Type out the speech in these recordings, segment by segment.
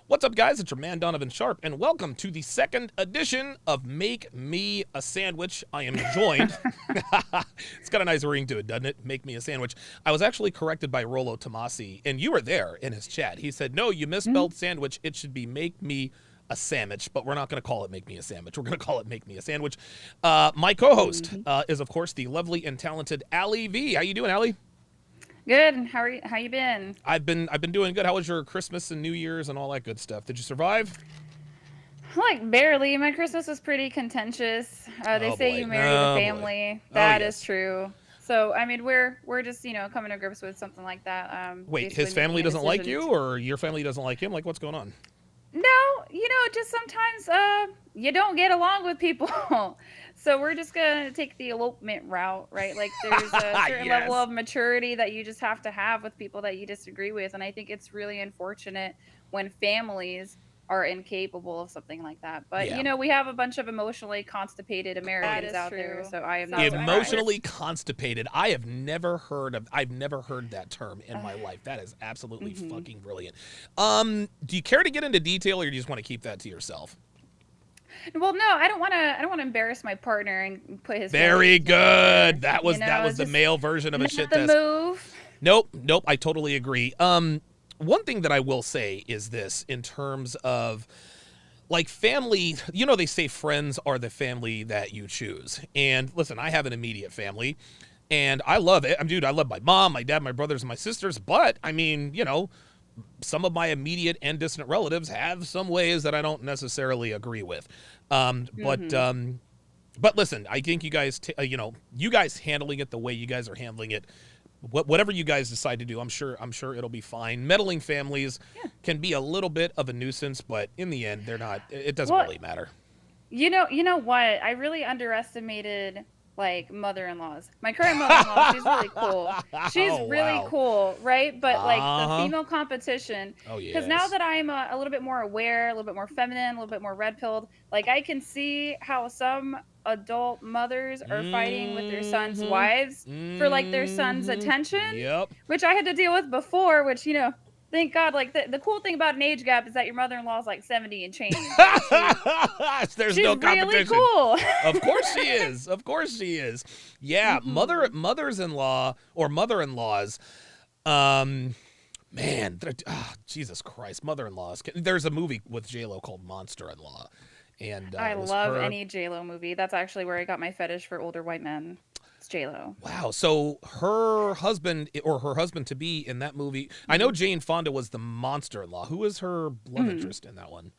What's up, guys? It's your man, Donovan Sharp, and welcome to the second edition of Make Me a Sandwich. I am joined. It's got a nice ring to it, doesn't it? Make Me a Sandwich. I was actually corrected by Rollo Tomasi, and you were there in his chat. He said, no, you misspelled sandwich. It should be Make Me a Sandwich, but we're not going to call it Make Me a Sandwich. We're going to call it Make Me a Sandwich. My co-host is, of course, the lovely and talented Allie V. How you doing, Allie? Good. How you been? I've been doing good. How was your Christmas and New Year's and all that good stuff? Did you survive? Like barely. My Christmas was pretty contentious. They Oh, say boy. you marry Oh, the boy. family. Oh, That yes. is true. So I mean, we're just coming to grips with something like that. Wait, Basically his family making a doesn't like decision you, or your family doesn't like him? Like, what's going on? No, just sometimes you don't get along with people. So we're just gonna take the elopement route, right? Like there's a certain level Yes. of maturity that you just have to have with people that you disagree with, and I think it's really unfortunate when families are incapable of something like that. But Yeah. we have a bunch of emotionally constipated Americans is out there, true. so I am not surprised. Emotionally constipated. I've never heard that term in my life. That is absolutely fucking brilliant. Do you care to get into detail, or you just want to keep that to yourself? Well, no, I don't want to embarrass my partner and put his Very feelings out good. there, That was the just male version of a not shit the test. move. Nope. I totally agree. One thing that I will say is this in terms of like family, they say friends are the family that you choose. And listen, I have an immediate family and I love it. Dude, I love my mom, my dad, my brothers, and my sisters. But I mean, some of my immediate and distant relatives have some ways that I don't necessarily agree with. But listen, I think you guys, you guys handling it the way you guys are handling it, whatever you guys decide to do, I'm sure it'll be fine. Meddling families can be a little bit of a nuisance, but in the end, they're not. It doesn't Well, really matter. You know what? I really underestimated like mother-in-laws. My current mother-in-law, she's really cool. She's Oh, really wow. cool, right? But like the Uh-huh. female competition, Oh, because now yes. that I'm a little bit more aware, a little bit more feminine, a little bit more red-pilled, like I can see how some adult mothers are fighting with their sons' wives for like their son's attention, Yep. which I had to deal with before, which thank God, like the cool thing about an age gap is that your mother-in-law is like 70 and change. Right? There's She's no really competition. cool. Of course she is. Of course she is. Yeah, mothers-in-law or mother-in-laws. Man, Jesus Christ, mother-in-laws. There's a movie with J-Lo called Monster-in-Law, and I it was love her. any J-Lo movie. That's actually where I got my fetish for older white men. It's J-Lo. Wow. So her husband or her husband to be in that movie. I know Jane Fonda was the monster-in-law. Who was her love interest in that one?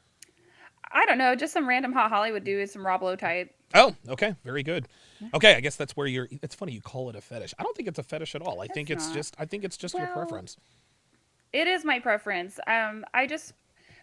I don't know, just some random hot Hollywood dude, some Rob Lowe type. Oh, okay. Very good. Okay, I guess that's where it's funny you call it a fetish. I don't think it's a fetish at all. I think it's not. just your Well, preference. It is my preference. I just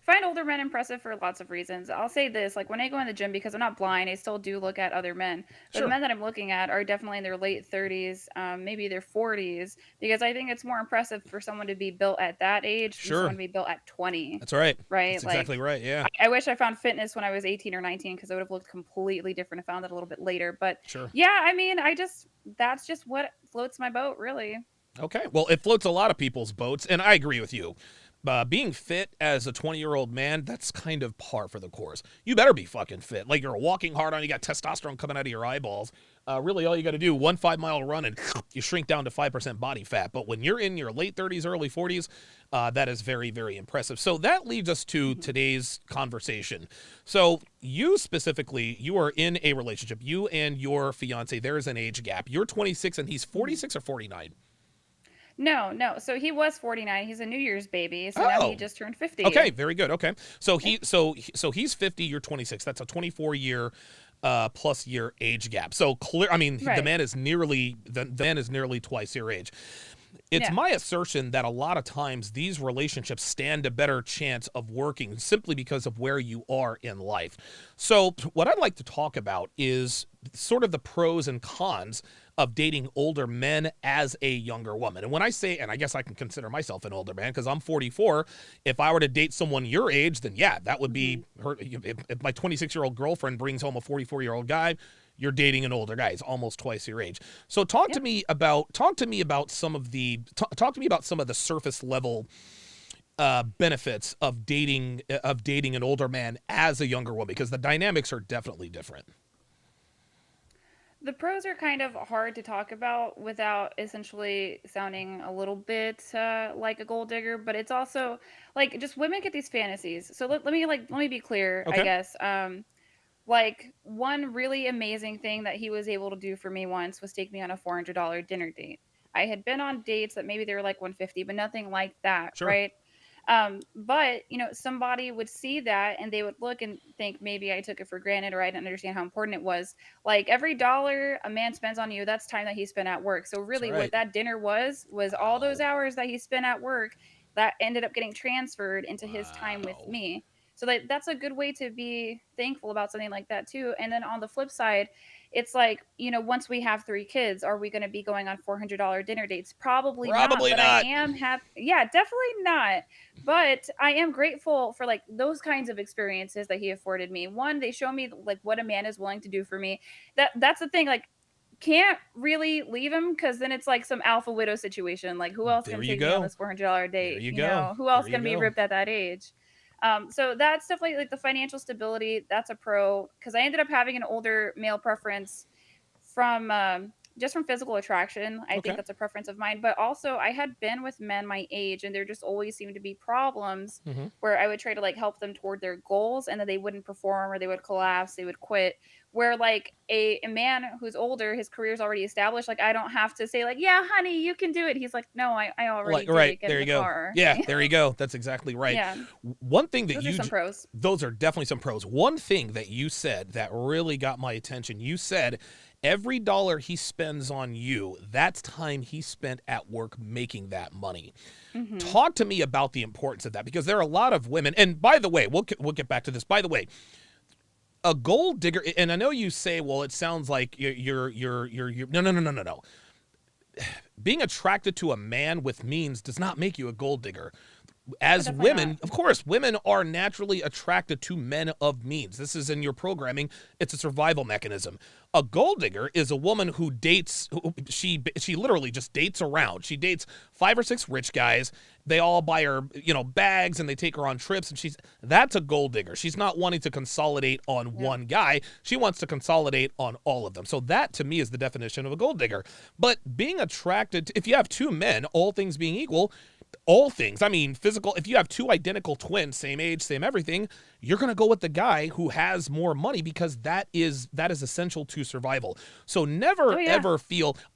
find older men impressive for lots of reasons. I'll say this, like when I go in the gym, because I'm not blind, I still do look at other men. But Sure. the men that I'm looking at are definitely in their late 30s, maybe their 40s, because I think it's more impressive for someone to be built at that age than Sure. someone to be built at 20. That's right. Right? That's Like, exactly right. Yeah. I wish I found fitness when I was 18 or 19 because I would have looked completely different. I found it a little bit later. But Sure. yeah, I mean, that's just what floats my boat, really. Okay. Well, it floats a lot of people's boats, and I agree with you. Being fit as a 20-year-old man, that's kind of par for the course. You better be fucking fit. Like you're walking hard on, you got testosterone coming out of your eyeballs. Really, all you got to do, 1 5-mile run, and you shrink down to 5% body fat. But when you're in your late 30s, early 40s, that is very, very impressive. So that leads us to today's conversation. So you specifically, you are in a relationship. You and your fiance, there is an age gap. You're 26 and he's 46 or 49. No. So he was 49. He's a New Year's baby. So now Oh. he just turned 50. Okay, very good. Okay, so he's 50. You're 26. That's a 24-year plus year age gap. So clear. I mean, the Right. man is nearly twice your age. It's Yeah. my assertion that a lot of times these relationships stand a better chance of working simply because of where you are in life. So what I'd like to talk about is sort of the pros and cons of dating older men as a younger woman. And when I say, and I guess I can consider myself an older man because I'm 44, if I were to date someone your age, then yeah, that would be her. If my 26-year-old girlfriend brings home a 44-year-old guy, you're dating an older guy. He's almost twice your age. So talk to me about some of the surface level benefits of dating an older man as a younger woman, because the dynamics are definitely different. The pros are kind of hard to talk about without essentially sounding a little bit like a gold digger, but it's also like just women get these fantasies. So let me be clear, I Okay. guess. Like one really amazing thing that he was able to do for me once was take me on a $400 dinner date. I had been on dates that maybe they were like 150, but nothing like that, Sure. right? But somebody would see that and they would look and think maybe I took it for granted or I didn't understand how important it was. Like every dollar a man spends on you, that's time that he spent at work. So That's really what right. that dinner was all those Wow. hours that he spent at work that ended up getting transferred into his time with Wow. me. So that's a good way to be thankful about something like that too. And then on the flip side, it's like, once we have 3 kids, are we going to be going on $400 dinner dates? Probably not, Probably but I not. am happy. Yeah, definitely not. But I am grateful for like those kinds of experiences that he afforded me. One, they show me like what a man is willing to do for me. That's the thing. Like, can't really leave him because then it's like some alpha widow situation. Like, who else There can you take me on go. this $400 There date? you go. Who There else you can be go. ripped at that age? So that's stuff like the financial stability. That's a pro because I ended up having an older male preference from just from physical attraction. I think Okay. that's a preference of mine. But also, I had been with men my age, and there just always seemed to be problems Hmm. where I would try to like help them toward their goals, and then they wouldn't perform, or they would collapse, they would quit. Where like a man who's older, his career's already established. Like I don't have to say like, yeah, honey, you can do it. He's like, no, I already Like, did right it. Get in there you the go. car. Yeah, there you go. That's exactly right. Yeah, One thing that those are some pros. those are definitely some pros. One thing that you said that really got my attention. You said every dollar he spends on you, that's time he spent at work making that money. Hmm. Talk to me about the importance of that, because there are a lot of women. And by the way, we'll get back to this. By the way, a gold digger, and I know you say, well, it sounds like you're no, no, no, no, no, no. Being attracted to a man with means does not make you a gold digger. Oh, As definitely not. women, of course, women are naturally attracted to men of means. This is in your programming. It's a survival mechanism. A gold digger is a woman who dates. She literally just dates around. She dates 5 or 6 rich guys. They all buy her, bags, and they take her on trips. And that's a gold digger. She's not wanting to consolidate on Yep. one guy. She wants to consolidate on all of them. So that to me is the definition of a gold digger. But being attracted, if you have 2 men, all things being equal, all things, I mean, physical, if you have 2 identical twins, same age, same everything, you're going to go with the guy who has more money, because that is essential to survival. So Oh never yeah. ever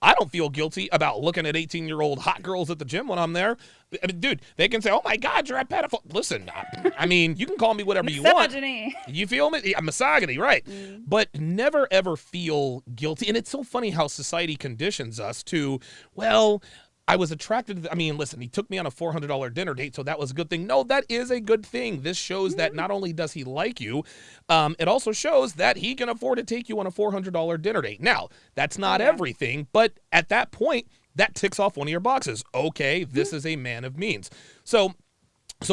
I don't feel guilty about looking at 18-year-old hot girls at the gym when I'm there. I mean, dude, they can say, "Oh my god, you're a pedophile." Listen, I mean, you can call me whatever you want. Misogyny. You feel me? Yeah, misogyny, right? Mm. But never ever feel guilty. And it's so funny how society conditions us to, well, I was attracted to, I mean, listen, he took me on a $400 dinner date, so that was a good thing. No, that is a good thing. This shows that Mm. not only does he like you, it also shows that he can afford to take you on a $400 dinner date. Now, that's Oh not yeah. everything, but at that point, that ticks off one of your boxes. Okay, Mm. this is a man of means. So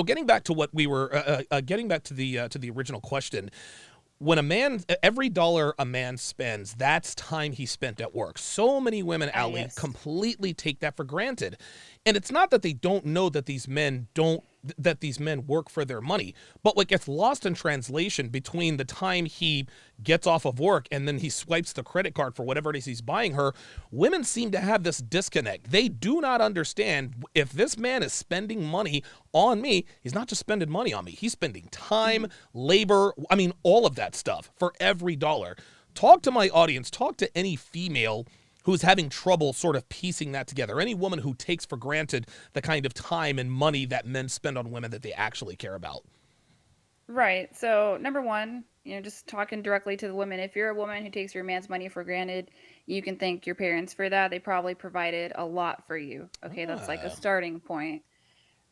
getting back to what we were getting back to the original question, when a man, every dollar a man spends, that's time he spent at work. So many women, Ah Ali, yes. completely take that for granted. And it's not that they don't know that these men work for their money, but what gets lost in translation between the time he gets off of work and then he swipes the credit card for whatever it is he's buying her, women seem to have this disconnect. They do not understand, if this man is spending money on me, he's not just spending money on me. He's spending time, Mhm. labor, I mean, all of that stuff for every dollar. Talk to my audience, talk to any female who's having trouble sort of piecing that together. Any woman who takes for granted the kind of time and money that men spend on women that they actually care about. Right. So, number one, just talking directly to the women. If you're a woman who takes your man's money for granted, you can thank your parents for that. They probably provided a lot for you. Okay, that's like a Ah, starting point.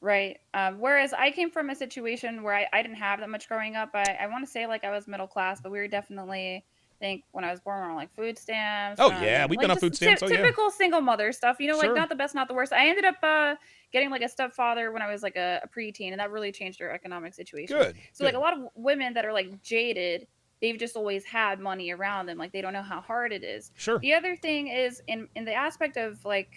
Right. Whereas I came from a situation where I didn't have that much growing up. I want to say like I was middle class, but we were definitely, I think when I was born, we were on like food stamps, oh yeah, we've been like on just food stamps. Oh yeah, typical single mother stuff. Like sure, not the best, not the worst. I ended up getting like a stepfather when I was like a preteen, and that really changed our economic situation. good, So like a good, lot of women that are like jaded, they've just always had money around them. Like they don't know how hard it is. sure. The other thing is in the aspect of like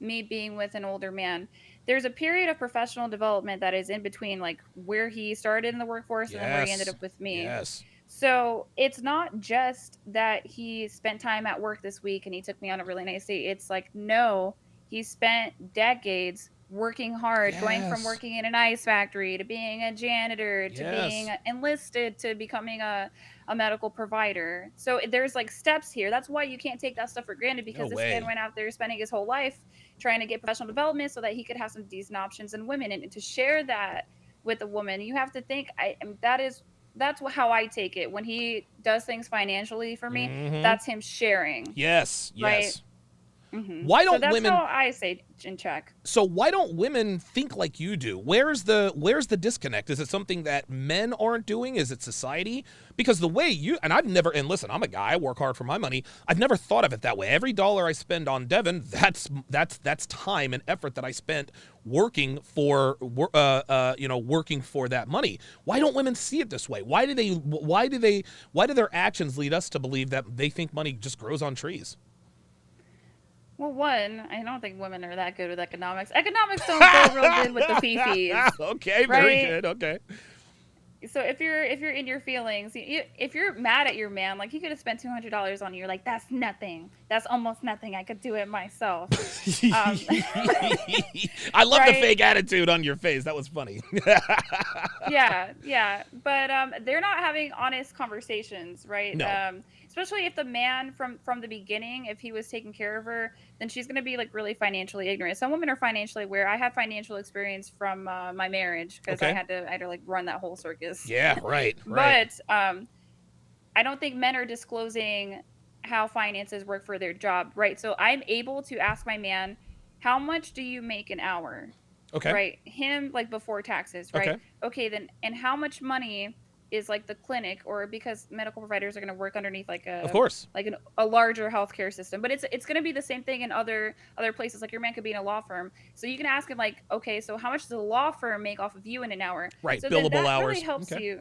me being with an older man, there's a period of professional development that is in between like where he started in the workforce and then where he ended Yes. up with me. Yes. So it's not just that he spent time at work this week and he took me on a really nice date. It's like, no, he spent decades working hard, going from Yes. working in an ice factory to being a janitor to being Yes. enlisted to becoming a medical provider. So there's like steps here. That's why you can't take that stuff for granted No because this man way. went out there spending his whole life trying to get professional development so that he could have some decent options in women. And to share that with a woman, you have to think that's how I take it. When he does things financially for me, Mm-hmm. that's him sharing, Yes. right? Yes. Why So don't that's women how I say in check. So why don't women think like you do? Where's the disconnect? Is it something that men aren't doing? Is it society? Because the way you and I've never and listen, I'm a guy, I work hard for my money. I've never thought of it that way. Every dollar I spend on Devin, that's time and effort that I spent working for working for that money. Why don't women see it this way? Why do their actions lead us to believe that they think money just grows on trees? Well, one, I don't think women are that good with economics. Economics don't go real good with the fifis, Okay, very right? good. Okay. So if you're in your feelings, if you're mad at your man, like he could have spent $200 on you, you're like that's nothing. That's almost nothing. I could do it myself. Um, I love the right? fake attitude on your face. That was funny. Yeah, yeah, but they're not having honest conversations, right? No. Especially if the man from the beginning, if he was taking care of her, then she's going to be like really financially ignorant. Some women are financially aware. I had financial experience from my marriage because Okay. I had to like run that whole circus. Yeah, right, right. But I don't think men are disclosing how finances work for their job, right? So I'm able to ask my man, how much do you make an hour? Okay. Right? Him like before taxes, right? Okay. Okay, then and how much money is like the clinic or because medical providers are going to work underneath like Of course. a larger healthcare system, but it's going to be the same thing in other places. Like your man could be in a law firm, so you can ask him like, okay, so how much does a law firm make off of you in an hour? Right. So then Billable that really hours. helps Okay. you.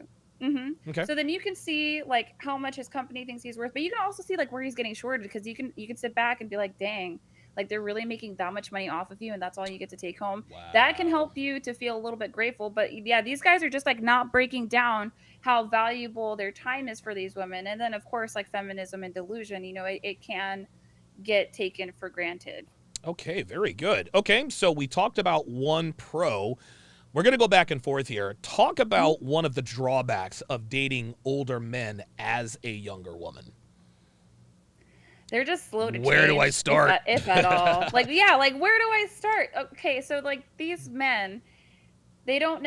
Okay. So then you can see like how much his company thinks he's worth, but you can also see like where he's getting shorted because you can sit back and be like, dang, like they're really making that much money off of you and that's all you get to take home. That can Wow. help you to feel a little bit grateful. But yeah, these guys are just like not breaking down how valuable their time is for these women. And then of course, like feminism and delusion, it can get taken for granted. Okay, very good. Okay, so we talked about one pro. We're going to go back and forth here. Talk Mhm. about one of the drawbacks of dating older men as a younger woman. They're just slow to Where do I change, start? if at all. Like, yeah, like where do I start? Okay, so like these men, they don't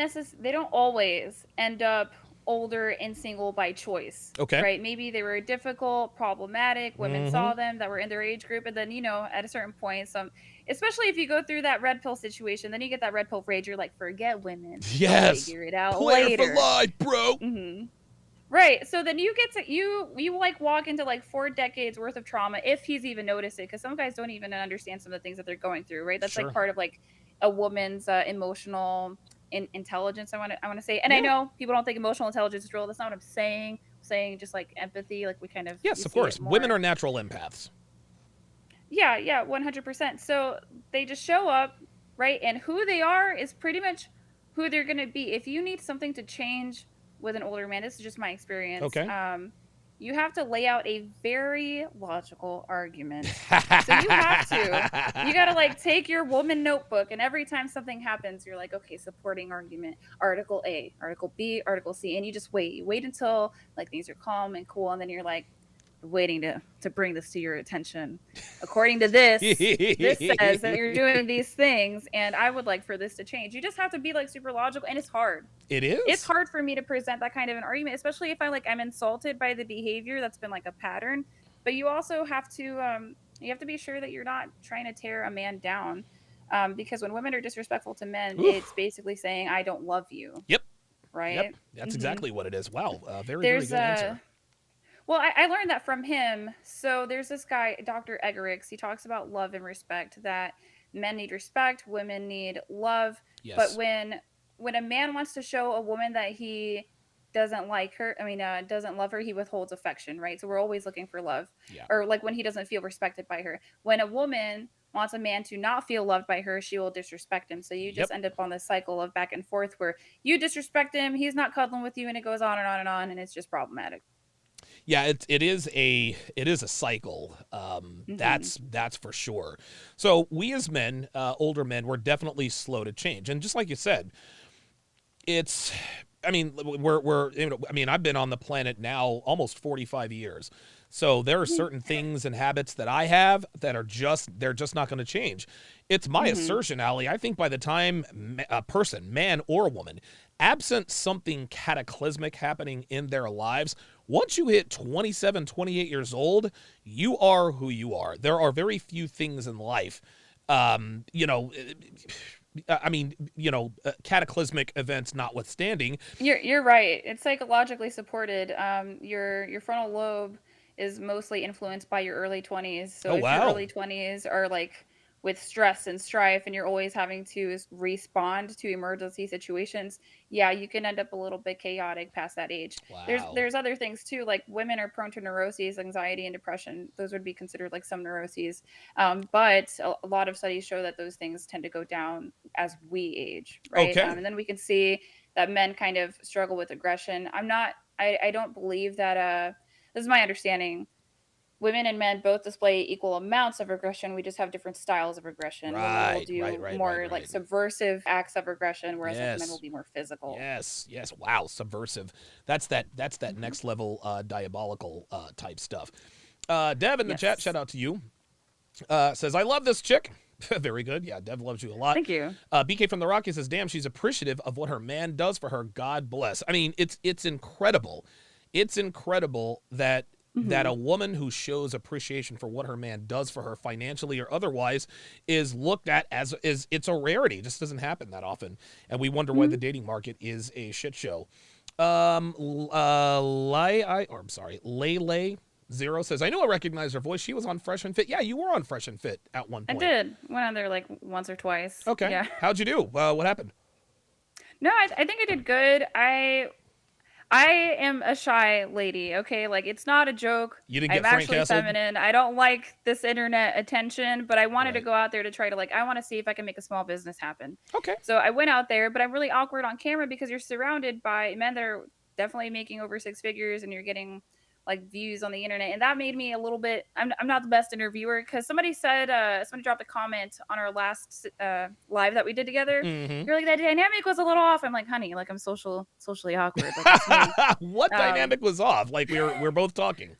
always end up older and single by choice, Okay. right? Maybe they were difficult, problematic, women Mm-hmm. saw them that were in their age group, and then at a certain point, some, especially if you go through that red pill situation, then you get that red pill rage. You're like, forget women, they'll Yes. figure it out Player for later. life, bro. hmm Right. So then you get to you like walk into like 4 decades worth of trauma if he's even noticed it, because some guys don't even understand some of the things that they're going through. Right. That's like Sure. part of like a woman's emotional intelligence. I want to say, and I Yeah. know people don't think emotional intelligence is real. That's not what I'm saying. I'm saying just like empathy. Like we Yes, of see course. it Women more. are natural empaths. Yeah. Yeah. 100%. So they just show up, right, and who they are is pretty much who they're gonna be. If you need something to change with an older man, this is just my experience. Okay. You have to lay out a very logical argument. So you have to. You got to like take your woman notebook, and every time something happens, you're like, okay, supporting argument, Article A, Article B, Article C, and you just wait. You wait until like things are calm and cool, and then you're like, waiting to bring this to your attention. According to this says that you're doing these things, and I would like for this to change. You just have to be like super logical, and it's hard. It It's is. hard for me to present that kind of an argument, especially if I'm insulted by the behavior that's been like a pattern. But you also have to be sure that you're not trying to tear a man down, because when women are disrespectful to men, it's Oof. basically saying I don't love you, Yep. Yep. right? That's hmm exactly what it is. Wow. Very, very There's good answer. well, I learned that from him. So there's this guy, Dr. Eggerichs. He talks about love and respect, that men need respect, women need love. But Yes. when a man wants to show a woman that he doesn't like her, doesn't love her, he withholds affection, right? So we're always looking for love. Yeah. Or like when he doesn't feel respected by her. When a woman wants a man to not feel loved by her, she will disrespect him. So you just Yep. end up on this cycle of back and forth where you disrespect him, he's not cuddling with you, and it goes on and on and on, and it's just problematic. Yeah, it is a cycle. Hmm. That's for sure. So we as men, older men, we're definitely slow to change, and just like you said, it's. I mean, we're. I mean, I've been on the planet now almost 45 years. So there are certain things and habits that I have that are they're just not going to change. It's my Hmm. assertion, Allie. I think by the time a person, man or woman, absent something cataclysmic happening in their lives, once you hit 27, 28 years old, you are who you are. There are very few things in life, um, you know, cataclysmic events notwithstanding. You're right. It's psychologically supported. Your frontal lobe is mostly influenced by your early 20s. So Oh, if your wow. early 20s are like with stress and strife and you're always having to respond to emergency situations, yeah, you can end up a little bit chaotic past that age. Wow. There's other things too, like women are prone to neuroses, anxiety and depression. Those would be considered like some neuroses. But a lot of studies show that those things tend to go down as we age, right? Okay. And then we can see that men kind of struggle with aggression. I don't believe that this is my understanding. Women and men both display equal amounts of aggression. We just have different styles of aggression. Women will Right, right, do right, right, more like right. subversive acts of aggression, whereas like men will Yes. be more physical. Yes, yes. Wow, subversive. That's that Hmm. next level diabolical type stuff. Dev in the chat, Yes. shout out to you. Says I love this chick. Very good. Yeah, Dev loves you a lot. Thank you. BK from the Rockies says, "Damn, she's appreciative of what her man does for her. God bless." I mean, it's incredible. It's incredible that Hmm. a woman who shows appreciation for what her man does for her financially or otherwise is looked at as is it's a rarity. It just doesn't happen that often, and we wonder why the Hmm. dating market is a shit show. I'm sorry, Lele Zero says, I know I recognize her voice. She was on Fresh and Fit. Yeah, you were on Fresh and Fit at one I point. did. Went on there like once or twice. Okay. Yeah. How'd you do? What happened? No, I think I did good. I am a shy lady, okay? Like it's not a joke. You didn't I'm get Frank actually Castle? feminine. I don't like this internet attention, but I wanted to Right. go out there to try to like I want to see if I can make a small business happen. Okay. So I went out there, but I'm really awkward on camera because you're surrounded by men that are definitely making over six figures and you're getting like views on the internet, and that made me a little bit I'm not the best interviewer because somebody dropped a comment on our last live that we did together. Mm-hmm. You're like, that dynamic was a little off. I'm like, honey, like I'm socially awkward, like it's me. What um dynamic was off? Like we're both talking.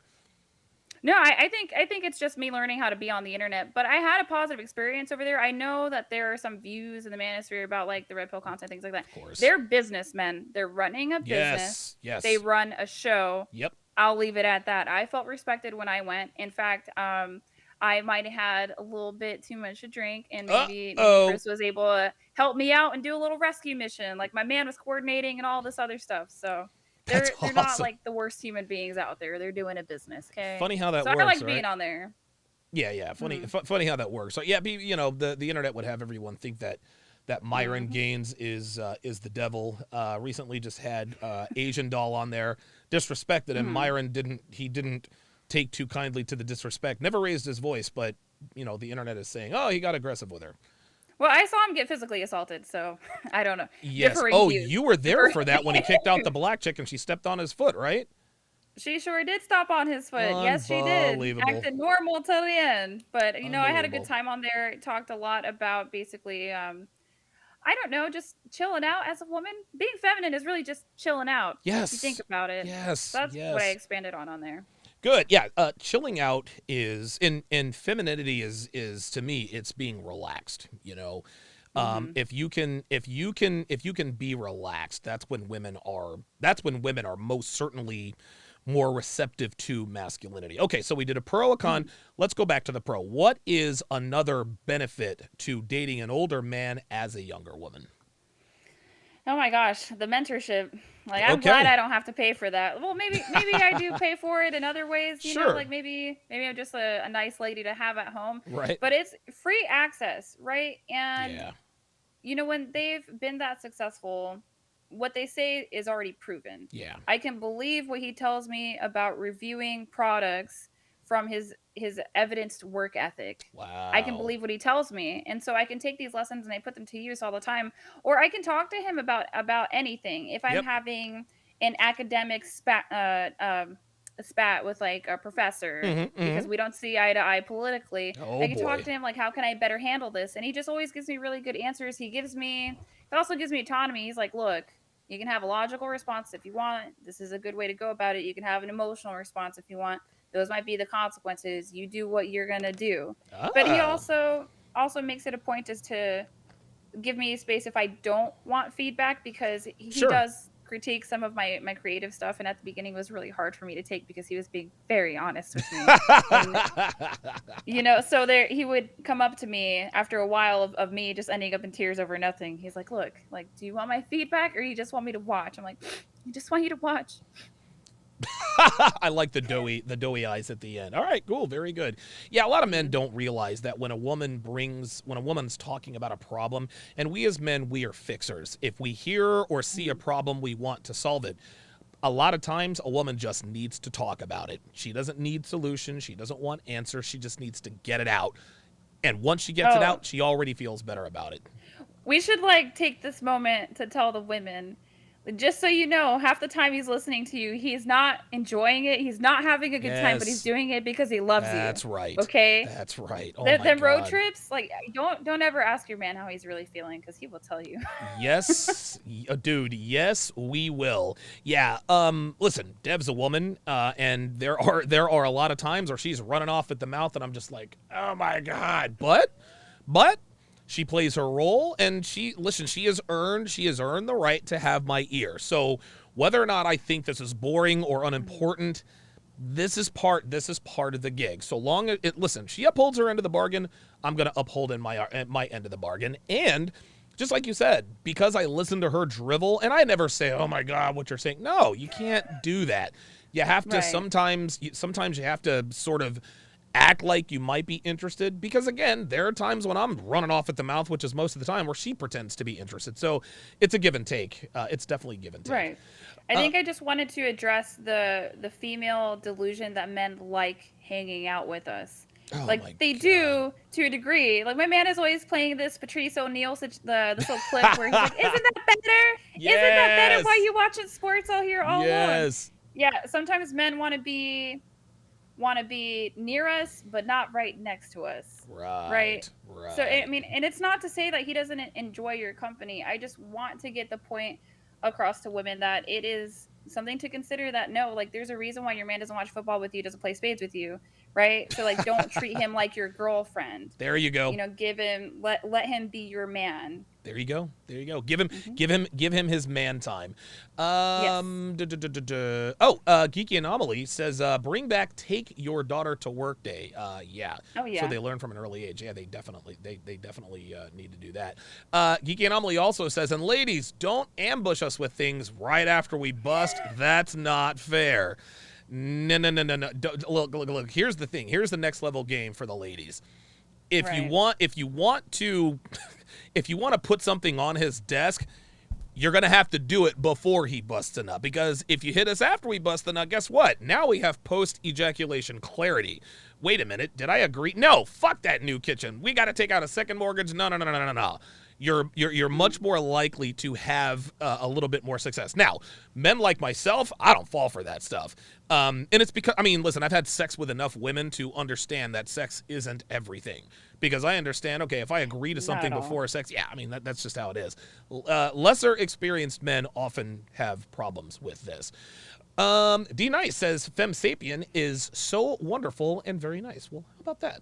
no, I think it's just me learning how to be on the internet, but I had a positive experience over there. I know that there are some views in the manosphere about like the red pill content, things like that. Of course. They're businessmen, they're running a business, Yes. they Yes. run a show. Yep. I'll leave it at that. I felt respected when I went. In fact, I might have had a little bit too much to drink, and maybe Oh. Chris was able to help me out and do a little rescue mission. Like my man was coordinating and all this other stuff. So That's they're not awesome. like the worst human beings out there. They're doing a business, okay? Funny how that So I works, like right? being on there. Yeah, yeah. Funny, Hmm. funny how that works. So yeah, the internet would have everyone think that Myron Hmm. Gaines is the devil. Recently, just had Asian doll on there, disrespected him. Hmm. Myron didn't take too kindly to the disrespect. Never raised his voice, but the internet is saying, oh, he got aggressive with her. Well, I saw him get physically assaulted, so I don't know. Yes. Differing Oh, views. you were there Differing. for that when he kicked out the black chick and she stepped on his foot, right? She sure did stop on his foot. Yes, she did. Unbelievable. Acted normal till the end. But I had a good Unbelievable. time on there. Talked a lot about basically I don't know, just chilling out as a woman. Being feminine is really just chilling out if you think Yes. about it. So Yes. that's what I Yes. expanded on there. Good. Yeah. Chilling out is in femininity is to me it's being relaxed. Mhm. If you can be relaxed, that's when women are most certainly more receptive to masculinity. Okay, so we did a pro, a con. Mhm. Let's go back to the pro. What is another benefit to dating an older man as a younger woman? Oh my gosh, the mentorship. Like I'm glad Okay. I don't have to pay for that. Well, maybe I do pay for it in other ways, Sure. like maybe I'm just a nice lady to have at home. Right. But it's free access, right? And Yeah. when they've been that successful, what they say is already proven. Yeah. I can believe what he tells me about reviewing products from his evidenced work ethic. I can Wow. believe what he tells me, and so I can take these lessons and I put them to use all the time. Or I can talk to him about anything. If I'm Yep. having an academic a spat with like a professor because Mm-hmm. we don't see eye to eye politically, Oh I can talk boy. to him like, how can I better handle this? And he just always gives me really good answers. He also gives me autonomy. He's like, look, you can have a logical response if you want. This is a good way to go about it. You can have an emotional response if you want. Those might be the consequences. You do what you're gonna do. But he Ah, also makes it a point as to give me space if I don't want feedback, because he sure. does critique some of my creative stuff, and at the beginning was really hard for me to take because he was being very honest with me. And so there he would come up to me after a while of me just ending up in tears over nothing. He's like, look, like, do you want my feedback or you just want me to watch? I'm like, I just want you to watch. I like the doughy eyes at the end. All right, cool, very good. Yeah, a lot of men don't realize that when a woman's talking about a problem, and we as men, we are fixers. If we hear or see a problem, we want to solve it. A lot of times, a woman just needs to talk about it. She doesn't need solutions. She doesn't want answers. She just needs to get it out. And once she gets it Oh, out, she already feels better about it. we should like take this moment to tell the women, just so you know, half the time he's listening to you, he's not enjoying it. He's not having a good time, but he's Yes, doing it because he loves you. that's right. Okay? That's right. Oh my Them road God. trips, like, don't ever ask your man how he's really feeling because he will tell you. Yes, dude. Yes, we will. Yeah. Listen, Dev's a woman, and there are a lot of times where she's running off at the mouth, and I'm just like, oh my God. But she plays her role, and she has earned the right to have my ear. So whether or not I think this is boring or unimportant, this is part of the gig. So long as listen, she upholds her end of the bargain, I'm gonna uphold in my end of the bargain. And just like you said, because I listen to her drivel, and I never say, "Oh my God, what you're saying." No, you can't do that. You have to Right. sometimes you have to sort of act like you might be interested, because again, there are times when I'm running off at the mouth, which is most of the time, where she pretends to be interested. So it's a give and take. It's definitely give and take. Right. I Uh, think I just wanted to address the female delusion that men like hanging out with us. oh Like my they God. do to a degree. Like my man is always playing this Patrice O'Neill this little clip where he's like, "Isn't that better? Isn't that better? Why Yes. you watching sports all here all alone?" Yes. Yeah, sometimes men want to be near us but not right next to us, right? Right. So I Right. mean, and it's not to say that he doesn't enjoy your company. I just want to get the point across to women that it is something to consider, that no, like, there's a reason why your man doesn't watch football with you, doesn't play spades with you, right? So like, don't treat him like your girlfriend. There you go. Give him, let him be your man. There you go. There you go. Give him, Hmm. give him his man time. Yes. Geeky Anomaly says, bring back take your daughter to work day. Yeah. Oh So yeah. they learn from an early age. Yeah, they definitely need to do that. Geeky Anomaly also says, and ladies, don't ambush us with things right after we bust. That's not fair. No, no, no, no, no. Look. Here's the thing. Here's the next level game for the ladies. If you Right. want, if you want to, if you want to put something on his desk, you're gonna have to do it before he busts a nut. Because if you hit us after we bust the nut, guess what? Now we have post ejaculation clarity. Wait a minute, did I agree? No, fuck that new kitchen. We got to take out a second mortgage. No, no, no, no, no, no. You're much more likely to have a little bit more success. Now, men like myself, I don't fall for that stuff. And it's because, I mean, listen, I've had sex with enough women to understand that sex isn't everything. Because I understand, okay, if I agree to Not something at all. before sex, yeah, I mean, that's just how it is. Lesser experienced men often have problems with this. D Nice says, Femme Sapien is so wonderful and very nice. Well, how about that?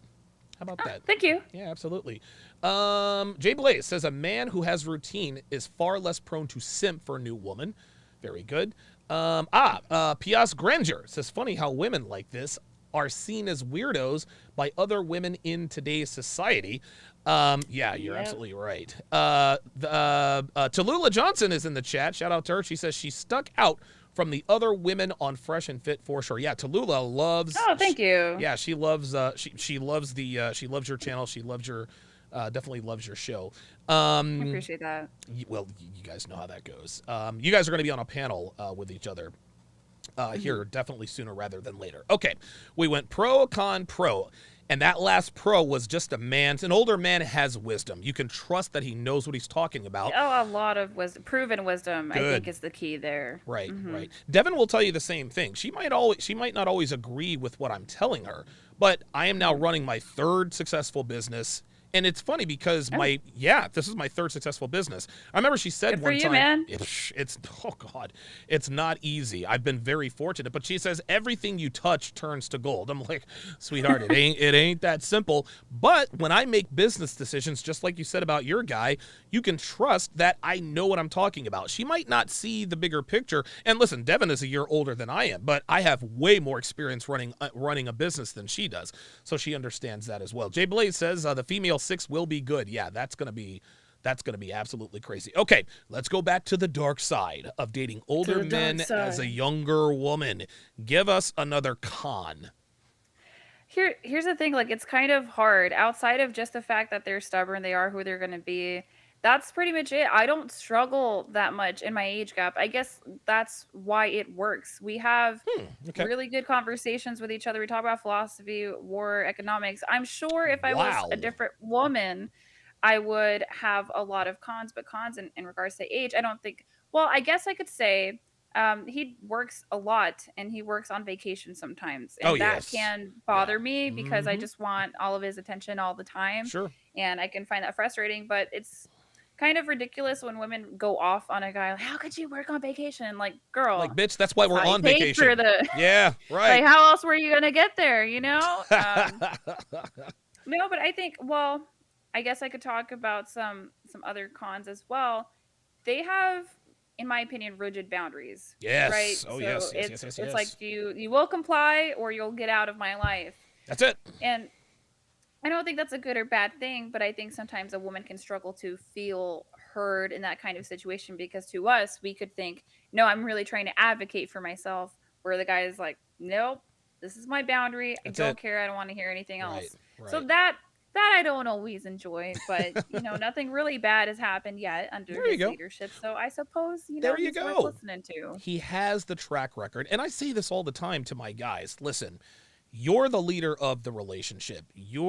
How about that? Thank you. Yeah, absolutely. Jay Blaze says a man who has routine is far less prone to simp for a new woman. Very good. Pias Granger says funny how women like this are seen as weirdos by other women in today's society. Yeah, you're Yep. absolutely right. Tallulah Johnson is in the chat. Shout out to her. She says she stuck out from the other women on Fresh and Fit for sure. Yeah, Tallulah loves. Oh, thank you. Yeah, she loves. She loves she loves your channel. She loves your. Definitely loves your show. I appreciate that. Well, you guys know how that goes. You guys are going to be on a panel with each other Mhm. Here definitely sooner rather than later. Okay, we went pro, con, pro. And that last pro was just an older man has wisdom. You can trust that he knows what he's talking about. Oh, a lot of wisdom, proven wisdom, I think Good. is the key there. Right, Mhm. right. Devin will tell you the same thing. She might not always agree with what I'm telling her, but I am now Mhm. running my third successful business. And it's funny because Oh, this is my third successful business. I remember she said good for one you, time, man. it's oh God, it's not easy. I've been very fortunate, but she says everything you touch turns to gold. I'm like, sweetheart, it ain't that simple. But when I make business decisions, just like you said about your guy, you can trust that I know what I'm talking about. She might not see the bigger picture. And listen, Devin is a year older than I am, but I have way more experience running a business than she does, so she understands that as well. Jay Blaze says the female six will be good. Yeah, that's gonna be absolutely crazy. Okay, let's go back to the dark side of dating To older the dark men as a side. younger woman. Give us another con. Here's the thing, like, it's kind of hard outside of just the fact that they're stubborn, they are who they're gonna be. That's pretty much it. I don't struggle that much in my age gap. I guess that's why it works. We have Okay. really good conversations with each other. We talk about philosophy, war, economics. I'm sure if I was a Wow. different woman, I would have a lot of cons, but cons in regards to age, I don't think. Well, I guess I could say he works a lot and he works on vacation sometimes, Oh and that yes. can Yeah. bother me because I Mm-hmm. just want all of his attention all the time, Sure. and I can find that frustrating. But it's kind of ridiculous when women go off on a guy like, "How could you work on vacation?" Like, Like, girl, bitch, that's why that's we're how you on paid for vacation. the. Yeah, right. Like, how else were you gonna get there? You know? No, but I think, well, I guess I could talk about some other cons as well. They have, in my opinion, rigid boundaries, right? Yes. Oh So yes, yes, yes, it's yes, it's like yes. you will comply or you'll get out of my life. That's it. And I don't think that's a good or bad thing, but I think sometimes a woman can struggle to feel heard in that kind of situation because to us, we could think, no, I'm really trying to advocate for myself, where the guy is like, nope, this is my boundary. I That's don't it. care. I don't want to hear anything Right. else. So Right. that I don't always enjoy, but nothing really bad has happened yet under There you his go. leadership. So I suppose, There you he's worth go. listening to. He has the track record. And I say this all the time to my guys. Listen, you're the leader of the relationship. You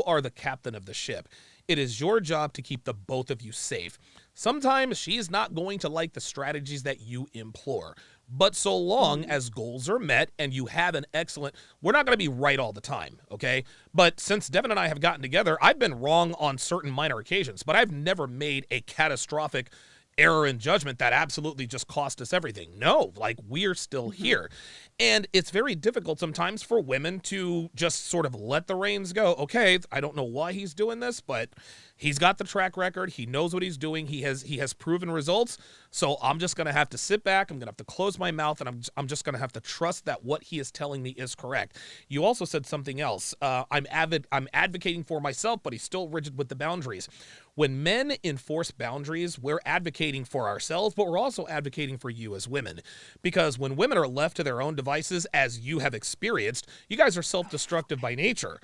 are the captain of the ship. It is your job to keep the both of you safe. Sometimes she's not going to like the strategies that you implore. But so long Mhm. as goals are met and you have an excellent, we're not going to be right all the time, okay? But since Devin and I have gotten together, I've been wrong on certain minor occasions, but I've never made a catastrophic error in judgment that absolutely just cost us everything. No, like we're still Mhm. here. And it's very difficult sometimes for women to just sort of let the reins go. Okay, I don't know why he's doing this, but he's got the track record. He knows what he's doing. He has proven results. So I'm just going to have to sit back. I'm going to have to close my mouth and I'm just going to have to trust that what he is telling me is correct. You also said something else. I'm advocating for myself, but he's still rigid with the boundaries. When men enforce boundaries, we're advocating for ourselves, but we're also advocating for you as women. Because when women are left to their own devices, as you have experienced, you guys are self destructive by nature.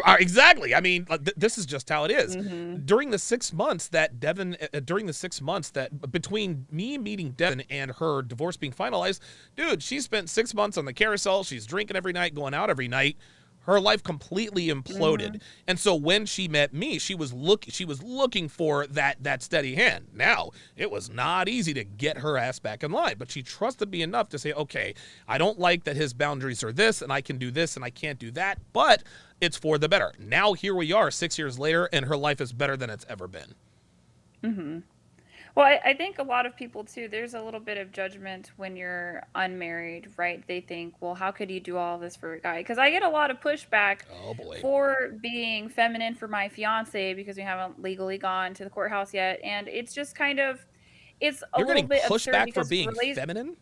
Exactly. I mean, this is just how it is. Mhm. During the 6 months that between me meeting Devin and her divorce being finalized, dude, she spent 6 months on the carousel. She's drinking every night, going out every night. Her life completely imploded. Mhm. And so when she met me, she was looking for that steady hand. Now, it was not easy to get her ass back in line, but she trusted me enough to say, "Okay, I don't like that his boundaries are this and I can do this and I can't do that, but it's for the better." Now here we are 6 years later and her life is better than it's ever been. Mhm. Well, I think a lot of people too, there's a little bit of judgment when you're unmarried, right? They think, well, how could you do all this for a guy? Because I get a lot of pushback Oh boy. for being feminine for my fiance because we haven't legally gone to the courthouse yet. And it's just kind of, it's a You're little getting bit absurd pushback for because being feminine?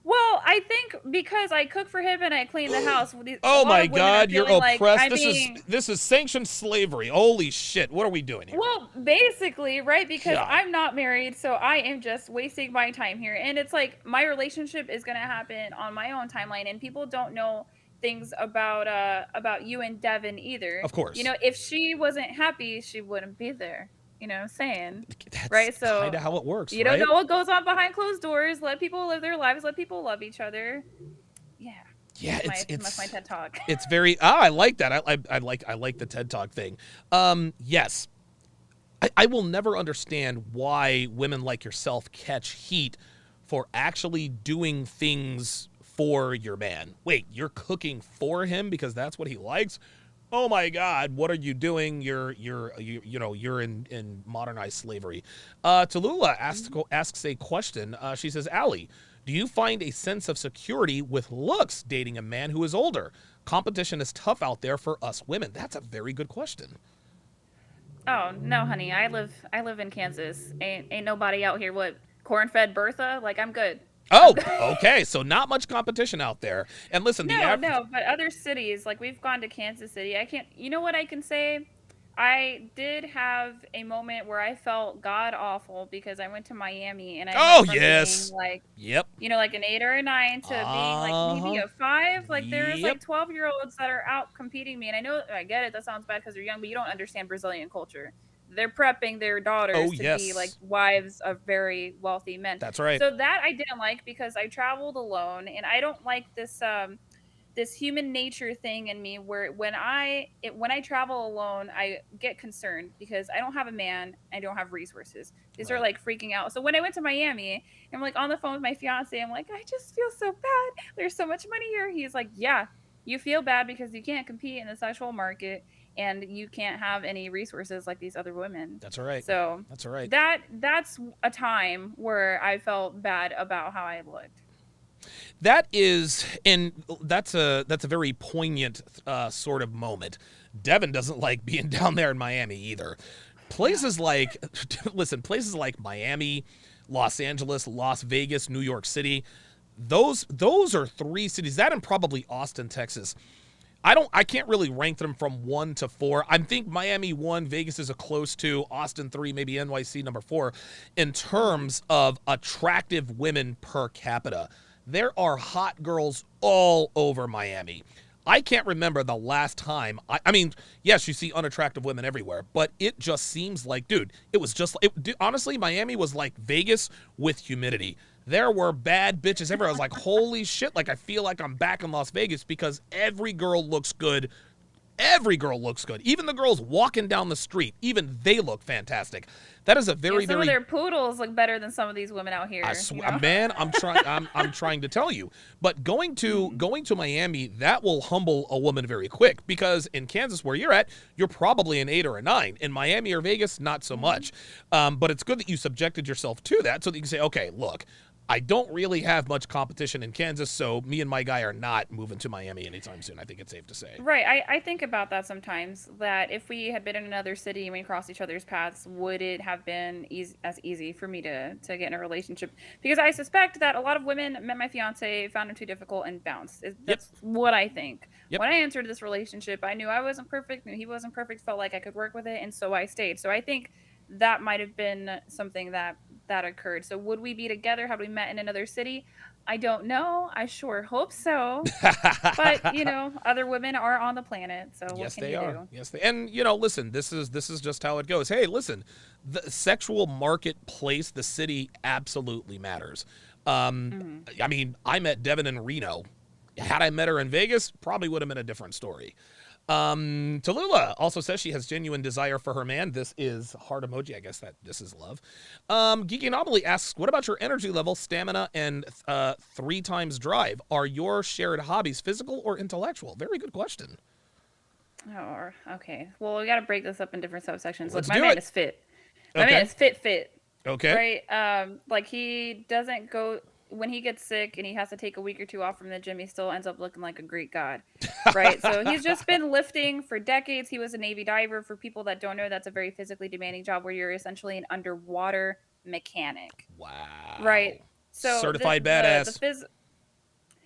well, I think because I cook for him and I clean the house, a Oh lot my of women are god, you're feeling like oppressed. I'm This is being. this is sanctioned slavery. Holy shit. What are we doing here? Well, basically, right? Because God. I'm not married, so I am just wasting my time here. And it's like my relationship is going to happen on my own timeline and people don't know things about you and Devin either. Of course. If she wasn't happy, she wouldn't be there. saying, That's right? kind So of how it works, you don't right? know what goes on behind closed doors. Let people live their lives. Let people love each other. Yeah, Yeah, that's my TED talk. it's very I like that. I like the TED Talk thing. Yes, I will never understand why women like yourself catch heat for actually doing things for your man. Wait, you're cooking for him because that's what he likes? Oh my God, what are you doing? You're in modernized slavery. Tallulah asks a question. She says, Allie, do you find a sense of security with looks dating a man who is older? Competition is tough out there for us women. That's a very good question. Oh no, honey, I live in Kansas. Ain't nobody out here. What, corn fed Bertha? Like, I'm good. I'm Oh, good. okay. So not much competition out there. And listen, the No, average. no, but other cities, like we've gone to Kansas City. I can't, you know what I can say? I did have a moment where I felt god awful because I went to Miami and I went Oh from being yes. like, Yep. like an 8 or a 9 to being like Uh maybe huh. a 5. Like there's Yep. like 12-year-olds that are out competing me. And I know, I get it, that sounds bad because they're young, but you don't understand Brazilian culture. They're prepping their Oh daughters to be like yes. wives of very wealthy men. That's right. So that I didn't like because I traveled alone and I don't like this human nature thing in me where when I travel alone, I get concerned because I don't have a man, I don't have resources. They start Right. like freaking out. So when I went to Miami, I'm like on the phone with my fiance, I'm like, I just feel so bad. There's so much money here. He's like, yeah, you feel bad because you can't compete in the sexual market and you can't have any resources like these other women. That's all right. So That's all right. that's a time where I felt bad about how I looked. That is, and that's a very poignant sort of moment. Devin doesn't like being down there in Miami either. Yeah. Places like, listen, places like Miami, Los Angeles, Las Vegas, New York City. Those are three cities. That and probably Austin, Texas. I can't really rank them from 1 to 4. I think Miami 1, Vegas is a close 2, Austin 3, maybe NYC number 4 in Mhm. terms of attractive women per capita. There are hot girls all over Miami. I can't remember the last time. I mean, yes, you see unattractive women everywhere, but it just seems like, dude, it was just honestly, Miami was like Vegas with humidity. There were bad bitches everywhere. I was like, holy shit, like I feel like I'm back in Las Vegas because every girl looks good. Every girl looks good. Even the girls walking down the street, even they look fantastic. That is a Yeah, very, some of very their poodles look better than some of these women out I here, you swear, know? man, I'm trying to tell you. But Mhm. going to Miami, that will humble a woman very quick because in Kansas, where you're at, you're probably an 8 or a 9. In Miami or Vegas, not so Mhm. much. But it's good that you subjected yourself to that so that you can say, okay, look, I don't really have much competition in Kansas, so me and my guy are not moving to Miami anytime soon. I think it's safe to say. Right. I think about that sometimes, that if we had been in another city and we crossed each other's paths, would it have been easy for me to get in a relationship? Because I suspect that a lot of women met my fiance, found him too difficult, and bounced. Yep, That's what I think. yep. When I entered this relationship, I knew I wasn't perfect, knew he wasn't perfect, felt like I could work with it, and so I stayed. So I think that might have been something that occurred. So would we be together had we met in another city? I don't know. I sure hope so. But, other women are on the planet, so what Yes, can they you are. do? Yes, they. And listen, this is just how it goes. Hey, listen, the sexual marketplace, the city absolutely matters. Mhm. I mean, I met Devin in Reno. Had I met her in Vegas, probably would have been a different story. Tallulah also says she has genuine desire for her man. This is heart emoji. I guess that this is love. Geeky Anomaly asks, what about your energy level, stamina, and 3 times drive? Are your shared hobbies physical or intellectual? Very good question. Oh, okay. Well, we got to break this up in different subsections. Look, Let's my do man it. is fit. My man Okay. is fit, Okay. right? Like he doesn't go when he gets sick and he has to take a week or two off from the gym. He still ends up looking like a Greek god, right? So he's just been lifting for decades. He was a Navy diver. For people that don't know, that's a very physically demanding job where you're essentially an underwater mechanic, right? Wow. So Certified the badass. phys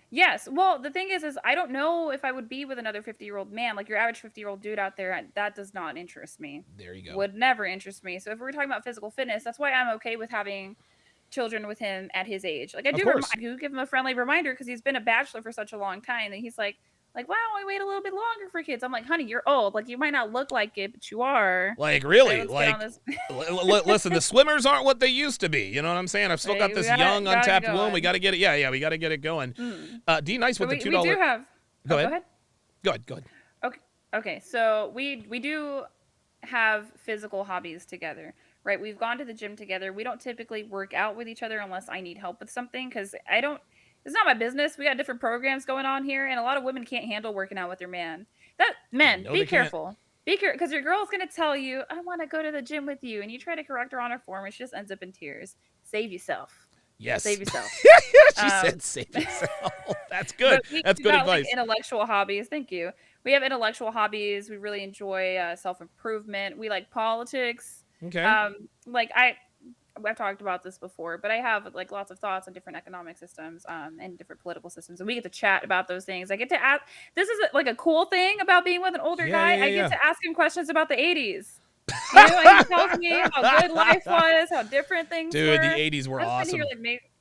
Yes. Well, the thing is I don't know if I would be with another 50-year-old man, like your average 50-year-old dude out there. That does not interest me. There you go. Would never interest me. So if we're talking about physical fitness, that's why I'm okay with having children with him at his age. Like I Of do, course. I do give him a friendly reminder because he's been a bachelor for such a long time, and he's like, Like, why don't we wait a little bit longer for kids? I'm like, honey, you're old. Like, you might not look like it, but you are. Like, Like, really? let's get on Like, this. listen, the swimmers aren't what they used to be. You know what I'm saying? I've still got We this gotta, young, gotta get untapped womb. We going. got to get it. Yeah, we got to get it going. D Nice So with the we do $2. have. Go Oh, go ahead. ahead. Go ahead. Go ahead. Okay. Okay. So we do have physical hobbies together, right? We've gone to the gym together. We don't typically work out with each other unless I need help with something because I don't. It's not my business. We got different programs going on here, and a lot of women can't handle working out with their man. That men, No, be they can't. careful. Be careful because your girl's gonna tell you, "I want to go to the gym with you," and you try to correct her on her form, and she just ends up in tears. Save yourself. Yes. Save yourself. She Um, said save yourself. That's good. but we That's do good have like advice. intellectual hobbies. Thank you. We have intellectual hobbies. We really enjoy self improvement. We like politics. Okay. Like I've talked about this before, but I have like lots of thoughts on different economic systems and different political systems, and we get to chat about those things. I get to ask. This is like a cool thing about being with an older guy. I get Yeah. to ask him questions about the '80s. You know, and he tells me how good life was, how different things Dude, the were. 80s were I was sitting here awesome. like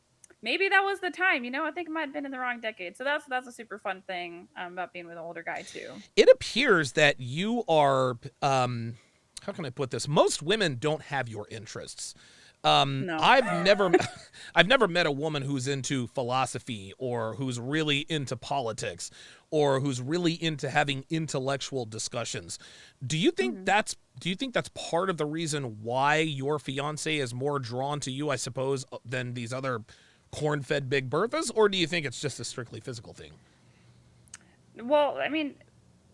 maybe that was the time. You know, I think I might have been in the wrong decade. So that's a super fun thing about being with an older guy too. It appears that you are, how can I put this? Most women don't have your interests. No. I've never met a woman who's into philosophy or who's really into politics or who's really into having intellectual discussions. Do you think that's part of the reason why your fiance is more drawn to you, I suppose, than these other corn-fed Big Berthas, or do you think it's just a strictly physical thing? Well, I mean,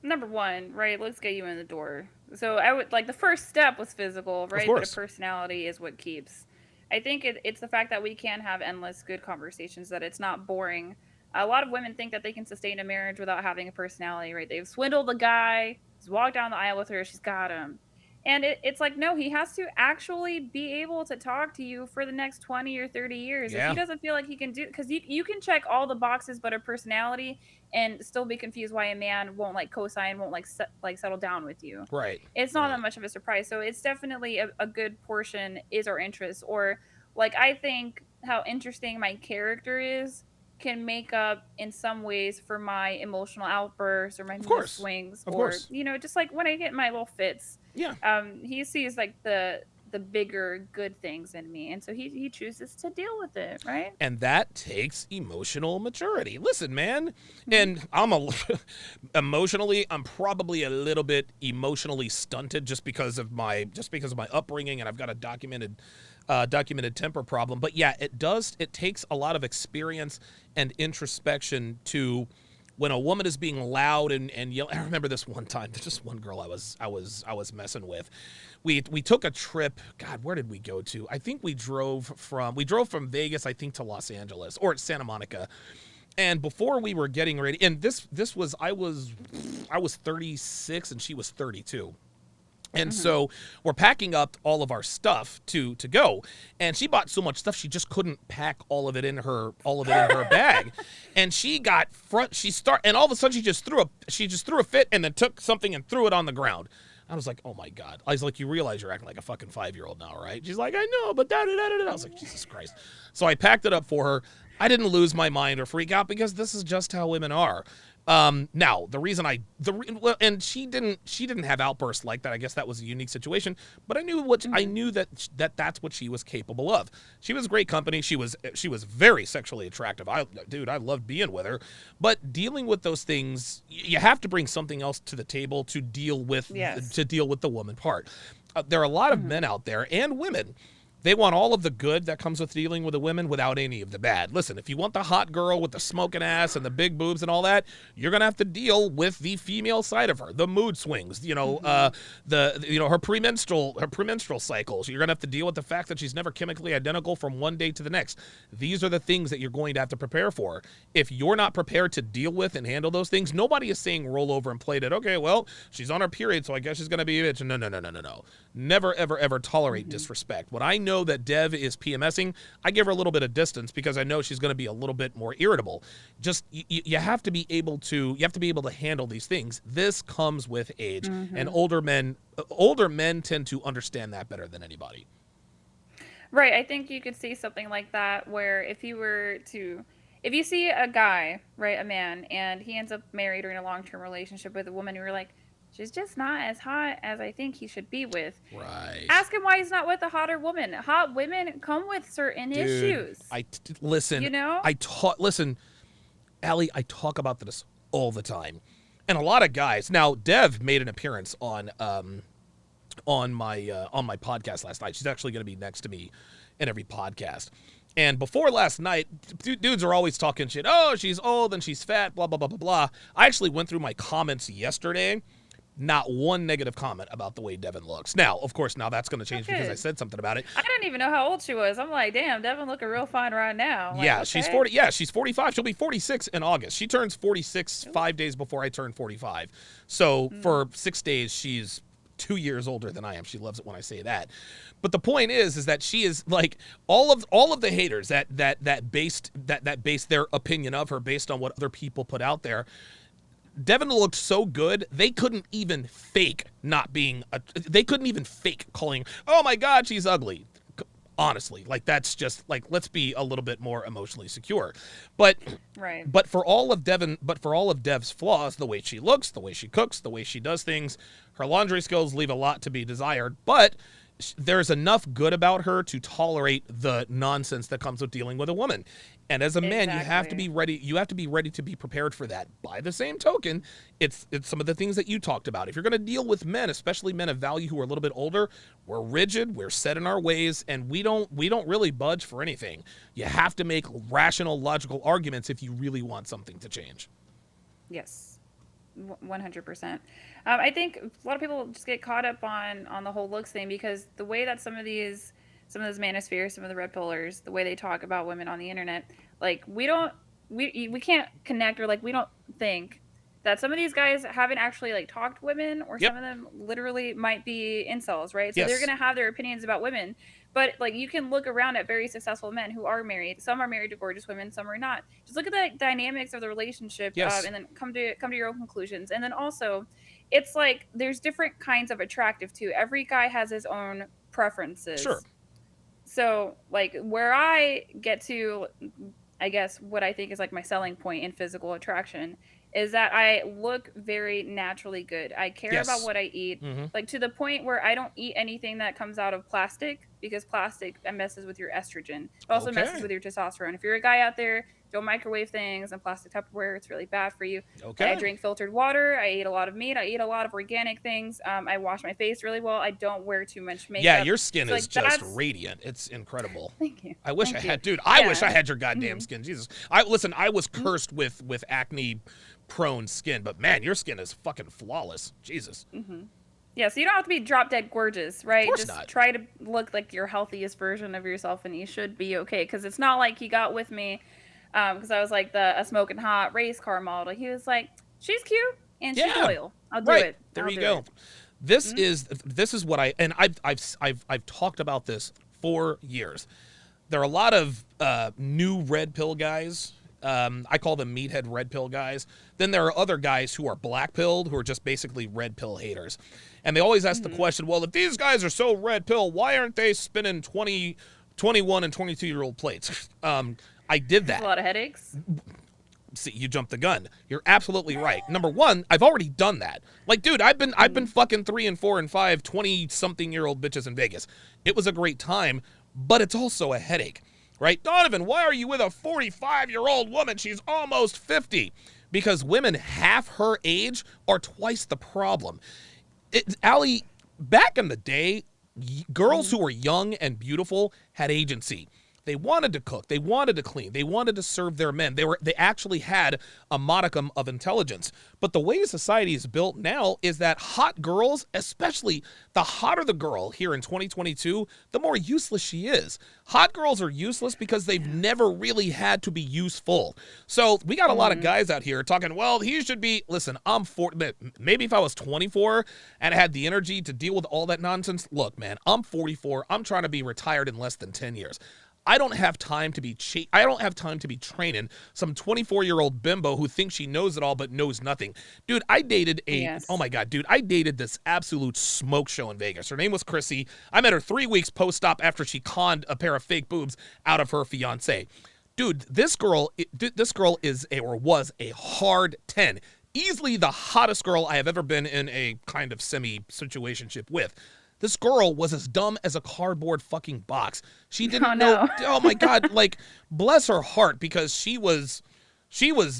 number one, right? Let's get you in the door. So I would like the first step was physical, Of right? But a course. personality is what keeps. I think it's the fact that we can have endless good conversations, that it's not boring. A lot of women think that they can sustain a marriage without having a personality, right? They've swindled the guy, he's walked down the aisle with her, she's got him. And it's like, no, he has to actually be able to talk to you for the next 20 or 30 years. If Yeah. he doesn't feel like he can do, because you can check all the boxes but a personality and still be confused why a man won't like co-sign, won't like settle down with you. Right. It's not Right. that much of a surprise. So it's definitely a good portion is our interest. Or like I think how interesting my character is can make up in some ways for my emotional outbursts or my Of mood course. swings, Of or course. just like when I get my little fits. Yeah. He sees like the bigger good things in me, and so he chooses to deal with it, right? And that takes emotional maturity. Listen, man, and I'm probably a little bit emotionally stunted just because of my upbringing, and I've got a documented temper problem. But yeah, it takes a lot of experience and introspection to, when a woman is being loud and yell. I remember this one time. There's just one girl I was messing with. We took a trip. God, where did we go to? I think we drove from Vegas, I think, to Los Angeles or Santa Monica. And before we were getting ready, and this was I was 36 and she was 32. And so we're packing up all of our stuff to go, and she bought so much stuff she just couldn't pack all of it in her bag, and and all of a sudden she just threw a fit and then took something and threw it on the ground. I was like, oh my God. I was like, you realize you're acting like a fucking 5-year-old now, right? She's like, I know, but da-da-da-da-da. I was like, Jesus Christ. So I packed it up for her. I didn't lose my mind or freak out because this is just how women are. Now the reason and she didn't have outbursts like that. I guess that was a unique situation, but I knew that that's what she was capable of. She was great company. She was very sexually attractive. I loved being with her, but dealing with those things, you have to bring something else to the table to deal with Yes. the woman part. There are a lot of men out there and women. They want all of the good that comes with dealing with the women without any of the bad. Listen, if you want the hot girl with the smoking ass and the big boobs and all that, you're gonna have to deal with the female side of her, the mood swings, her premenstrual cycles. You're gonna have to deal with the fact that she's never chemically identical from one day to the next. These are the things that you're going to have to prepare for. If you're not prepared to deal with and handle those things, nobody is saying roll over and play it. Okay, well, she's on her period, so I guess she's gonna be a bitch. No. Never, ever tolerate disrespect. When I know that Dev is PMSing, I give her a little bit of distance because I know she's going to be a little bit more irritable. Just you have to be able to handle these things. This comes with age, and older men tend to understand that better than anybody. Right. I think you could see something like that where if you were to if you see a guy, right, a man, and he ends up married or in a long-term relationship with a woman, you're like, she's just not as hot as I think he should be with. Right. Ask him why he's not with a hotter woman. Hot women come with certain Dude, issues. Listen, You know? listen, Allie, I talk about this all the time. And a lot of guys. Now, Dev made an appearance on my podcast last night. She's actually going to be next to me in every podcast. And before last night, dudes are always talking shit. Oh, she's old and she's fat, blah, blah, blah, blah, blah. I actually went through my comments yesterday. Not one negative comment about the way Devin looks. Now, of course, now that's going to change because I said something about it. I didn't even know how old she was. I'm like, damn, Devin looking real fine right now. Like, yeah, okay. she's 40. Yeah, she's 45. She'll be 46 in August. She turns 46 5 days before I turn 45. So for 6 days, she's 2 years older than I am. She loves it when I say that. But the point is that she is like all of the haters that based their opinion of her based on what other people put out there. Devin looked so good, they couldn't even fake calling, oh my God, she's ugly. Honestly, like that's just like, let's be a little bit more emotionally secure. But right. But for all of Dev's flaws, the way she looks, the way she cooks, the way she does things, her laundry skills leave a lot to be desired, but there's enough good about her to tolerate the nonsense that comes with dealing with a woman. And as a man, you have to be ready. You have to be ready to be prepared for that. By the same token, it's some of the things that you talked about. If you're going to deal with men, especially men of value who are a little bit older, we're rigid, we're set in our ways, and we don't really budge for anything. You have to make rational, logical arguments if you really want something to change. Yes, 100%. I think a lot of people just get caught up on the whole looks thing because the way that some of those manospheres, some of the red pillars, the way they talk about women on the internet, like we can't connect, or like we don't think that some of these guys haven't actually like talked to women, or some of them literally might be incels, right? So they're gonna have their opinions about women. But like you can look around at very successful men who are married. Some are married to gorgeous women, some are not. Just look at the dynamics of the relationship, and then come to your own conclusions. And then also, it's like there's different kinds of attractive too. Every guy has his own preferences. Sure. So like where I get to, I guess what I think is like my selling point in physical attraction is that I look very naturally good. I care about what I eat, like to the point where I don't eat anything that comes out of plastic, because plastic messes with your estrogen. It also messes with your testosterone. If you're a guy out there, don't microwave things and plastic Tupperware. It's really bad for you. I drink filtered water. I eat a lot of meat. I eat a lot of organic things. I wash my face really well. I don't wear too much makeup. Yeah, your skin is like, just radiant. It's incredible. Thank you. I wish I had, dude. I wish I had your goddamn skin. Jesus. I was cursed with acne prone skin, but man, your skin is fucking flawless. Jesus. Yeah, so you don't have to be drop dead gorgeous, right? Of course Just not. try to look like your healthiest version of yourself, and you should be okay. Because it's not like he got with me, because I was like a smoking hot race car model. He was like, she's cute and she's loyal. I'll do it. There you go. This is what I've talked about this for years. There are a lot of new red pill guys. I call them meathead red pill guys. Then there are other guys who are black pilled, who are just basically red pill haters. And they always ask the question, well, if these guys are so red pill, why aren't they spinning 20, 21, and 22-year-old plates? I did that. A lot of headaches. See, you jumped the gun. You're absolutely right. Number one, I've already done that. Like, dude, I've been fucking 3 and 4 and 5, 20-something-year-old bitches in Vegas. It was a great time, but it's also a headache. Right? Donovan, why are you with a 45-year-old woman? She's almost 50. Because women half her age are twice the problem. Allie, back in the day, girls who were young and beautiful had agency. They wanted to cook. They wanted to clean. They wanted to serve their men. They actually had a modicum of intelligence. But the way society is built now is that hot girls, especially the hotter the girl here in 2022, the more useless she is. Hot girls are useless because they've never really had to be useful. So we got a lot of guys out here talking, well, he should be, listen, I'm 40, maybe if I was 24 and I had the energy to deal with all that nonsense, look, man, I'm 44. I'm trying to be retired in less than 10 years. I don't have time to be training some 24-year-old bimbo who thinks she knows it all but knows nothing. Dude, I dated I dated this absolute smoke show in Vegas. Her name was Chrissy. I met her 3 weeks post-op after she conned a pair of fake boobs out of her fiance. Dude, this girl is or was a hard 10. Easily the hottest girl I have ever been in a kind of semi-situationship with. This girl was as dumb as a cardboard fucking box. She didn't know. Oh my God, like, bless her heart, because she was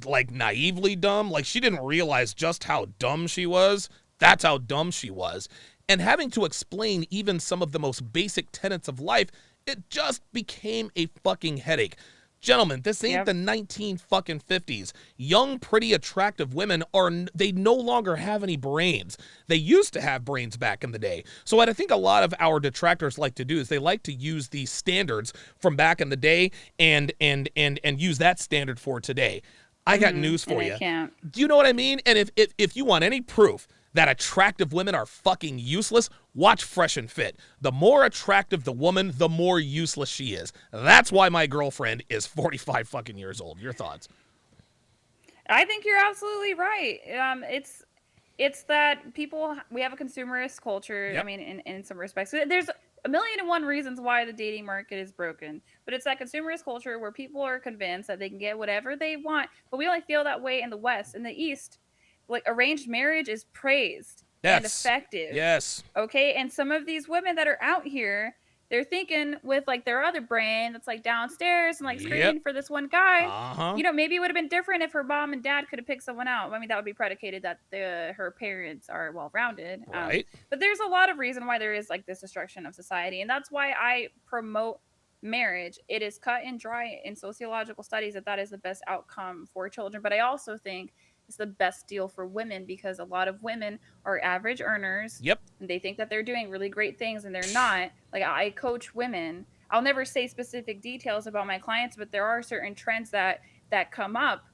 like naively dumb. Like, she didn't realize just how dumb she was. That's how dumb she was. And having to explain even some of the most basic tenets of life, it just became a fucking headache. Gentlemen, this ain't the 1950s. Young, pretty, attractive women they no longer have any brains. They used to have brains back in the day. So what I think a lot of our detractors like to do is they like to use these standards from back in the day and use that standard for today. I got news for you. Do you know what I mean? And if you want any proof that attractive women are fucking useless, watch Fresh and Fit. The more attractive the woman, the more useless she is. That's why my girlfriend is 45 fucking years old. Your thoughts? I think you're absolutely right. It's that we have a consumerist culture. Yep. I mean, in some respects, there's a million and one reasons why the dating market is broken. But it's that consumerist culture where people are convinced that they can get whatever they want. But we only feel that way in the West. In the East, like, arranged marriage is praised and effective. Yes. Okay. And some of these women that are out here, they're thinking with like their other brain that's like downstairs and like screaming for this one guy. You know, maybe it would have been different if her mom and dad could have picked someone out. I mean, that would be predicated that her parents are well-rounded. Right. But there's a lot of reason why there is like this destruction of society. And that's why I promote marriage. It is cut and dry in sociological studies that is the best outcome for children. But I also think it's the best deal for women, because a lot of women are average earners. Yep. And they think that they're doing really great things and they're not. Like, I coach women. I'll never say specific details about my clients, but there are certain trends that come up.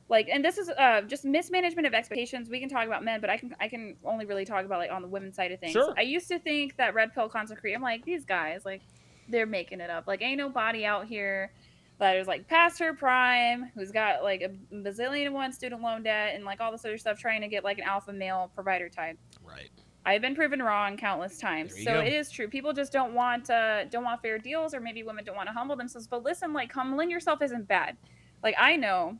Like, and this is just mismanagement of expectations. We can talk about men, but I can only really talk about like on the women's side of things. Sure. I used to think that red pill content creator, I'm like, these guys, like, they're making it up. Like, ain't nobody out here that is like past her prime, who's got like a bazillion and one student loan debt and like all this other stuff, trying to get like an alpha male provider type. Right. I've been proven wrong countless times. So it is true. People just don't want fair deals, or maybe women don't want to humble themselves. But listen, like, humbling yourself isn't bad. Like, I know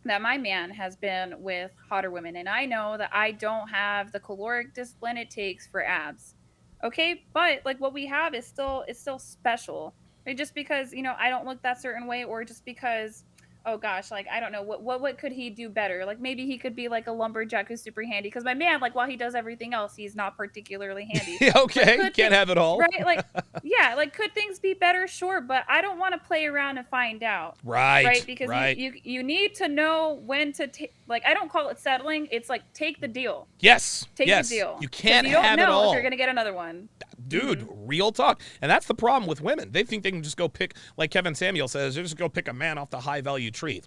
that my man has been with hotter women, and I know that I don't have the caloric discipline it takes for abs. Okay, but like what we have is still special. Right? Just because, you know, I don't look that certain way, or just because, oh gosh, like, I don't know, what could he do better? Like, maybe he could be like a lumberjack who's super handy, because my man, like, while he does everything else, he's not particularly handy. Okay, can't have it all. Right? Like, yeah, like, could things be better? Sure, but I don't want to play around and find out. Right. Because you need to know when to take. Like, I don't call it settling. It's like, take the deal. Yes. Take the deal. You can't you don't have know it all. If you're gonna get another one. Dude, real talk. And that's the problem with women. They think they can just go pick, like Kevin Samuel says, just go pick a man off the high value tree.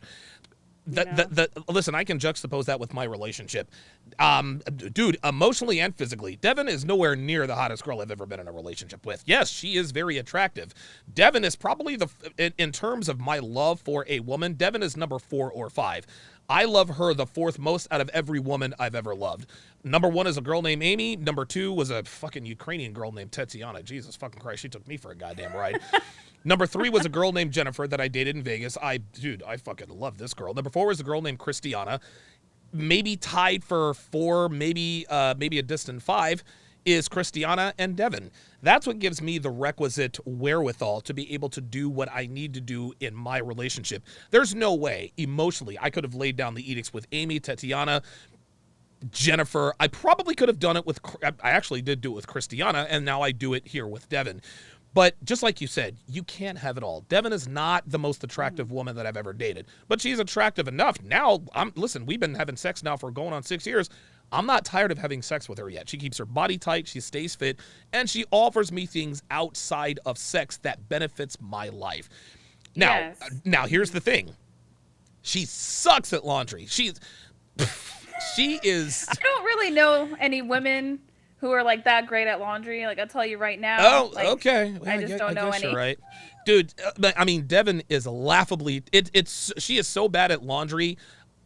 Listen, I can juxtapose that with my relationship. Dude, emotionally and physically, Devin is nowhere near the hottest girl I've ever been in a relationship with. Yes, she is very attractive. Devin is probably in terms of my love for a woman, Devin is number 4 or 5. I love her the 4th most out of every woman I've ever loved. Number 1 is a girl named Amy. Number 2 was a fucking Ukrainian girl named Tetiana. Jesus fucking Christ, she took me for a goddamn ride. Number 3 was a girl named Jennifer that I dated in Vegas. I fucking love this girl. Number 4 was a girl named Christiana. Maybe tied for 4, maybe a distant 5 is Christiana and Devin. That's what gives me the requisite wherewithal to be able to do what I need to do in my relationship. There's no way emotionally I could have laid down the edicts with Amy, Tatiana, Jennifer. I probably could have done it I actually did do it with Christiana, and now I do it here with Devin. But just like you said, you can't have it all. Devin is not the most attractive woman that I've ever dated, but she's attractive enough. Now, listen, we've been having sex now for going on 6 years. I'm not tired of having sex with her yet. She keeps her body tight, she stays fit, and she offers me things outside of sex that benefits my life. Now, now here's the thing. She sucks at laundry. She is. I don't really know any women who are like that great at laundry. Like, I'll tell you right now. Oh, like, okay. Well, I just don't know any. You're right. Dude, I mean, Devin is laughably, she is so bad at laundry.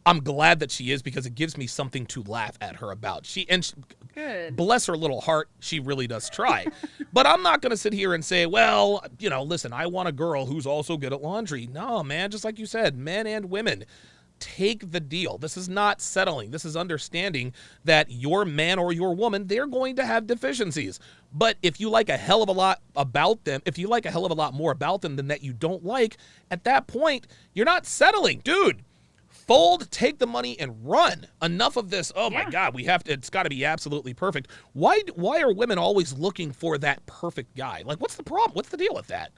I'm glad that she is, because it gives me something to laugh at her about. Good. Bless her little heart, she really does try. But I'm not going to sit here and say, well, listen, I want a girl who's also good at laundry. No, man, just like you said, men and women, take the deal. This is not settling. This is understanding that your man or your woman, they're going to have deficiencies. But if you like a hell of a lot about them, if you like a hell of a lot more about them than that you don't like, at that point, you're not settling. Dude, fold, take the money, and run. Enough of this. Oh, my God, it's got to be absolutely perfect. Why are women always looking for that perfect guy? Like, what's the problem? What's the deal with that?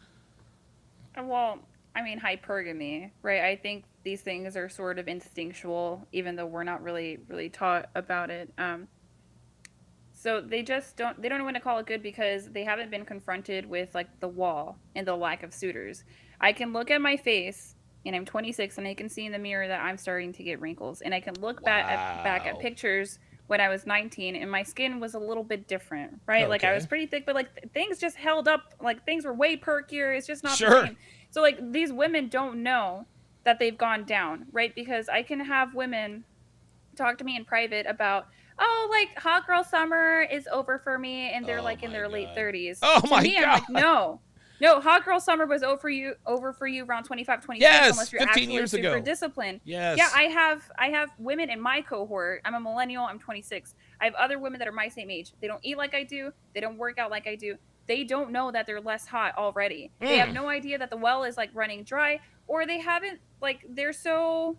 Well, I mean, hypergamy, right? I think these things are sort of instinctual, even though we're not really taught about it. So they don't know when to call it good, because they haven't been confronted with like the wall and the lack of suitors. I can look at my face, and I'm 26, and I can see in the mirror that I'm starting to get wrinkles, and I can look back at pictures when I was 19, and my skin was a little bit different, right? Okay. Like I was pretty thick, but like things just held up, like things were way perkier. It's just not Sure. the same. So like these women don't know that they've gone down, right? Because I can have women talk to me in private about, oh, like hot girl summer is over for me, and they're like in their late 30s. Oh to my me, God. I'm like, no, hot girl summer was over for you around 25, 26, Yes, unless you're 15 actually years super ago. disciplined. Yes. Yeah, I have women in my cohort. I'm a millennial, I'm 26. I have other women that are my same age. They don't eat like I do. They don't work out like I do. They don't know that they're less hot already. They have no idea that the well is like running dry, or they haven't, like, they're so,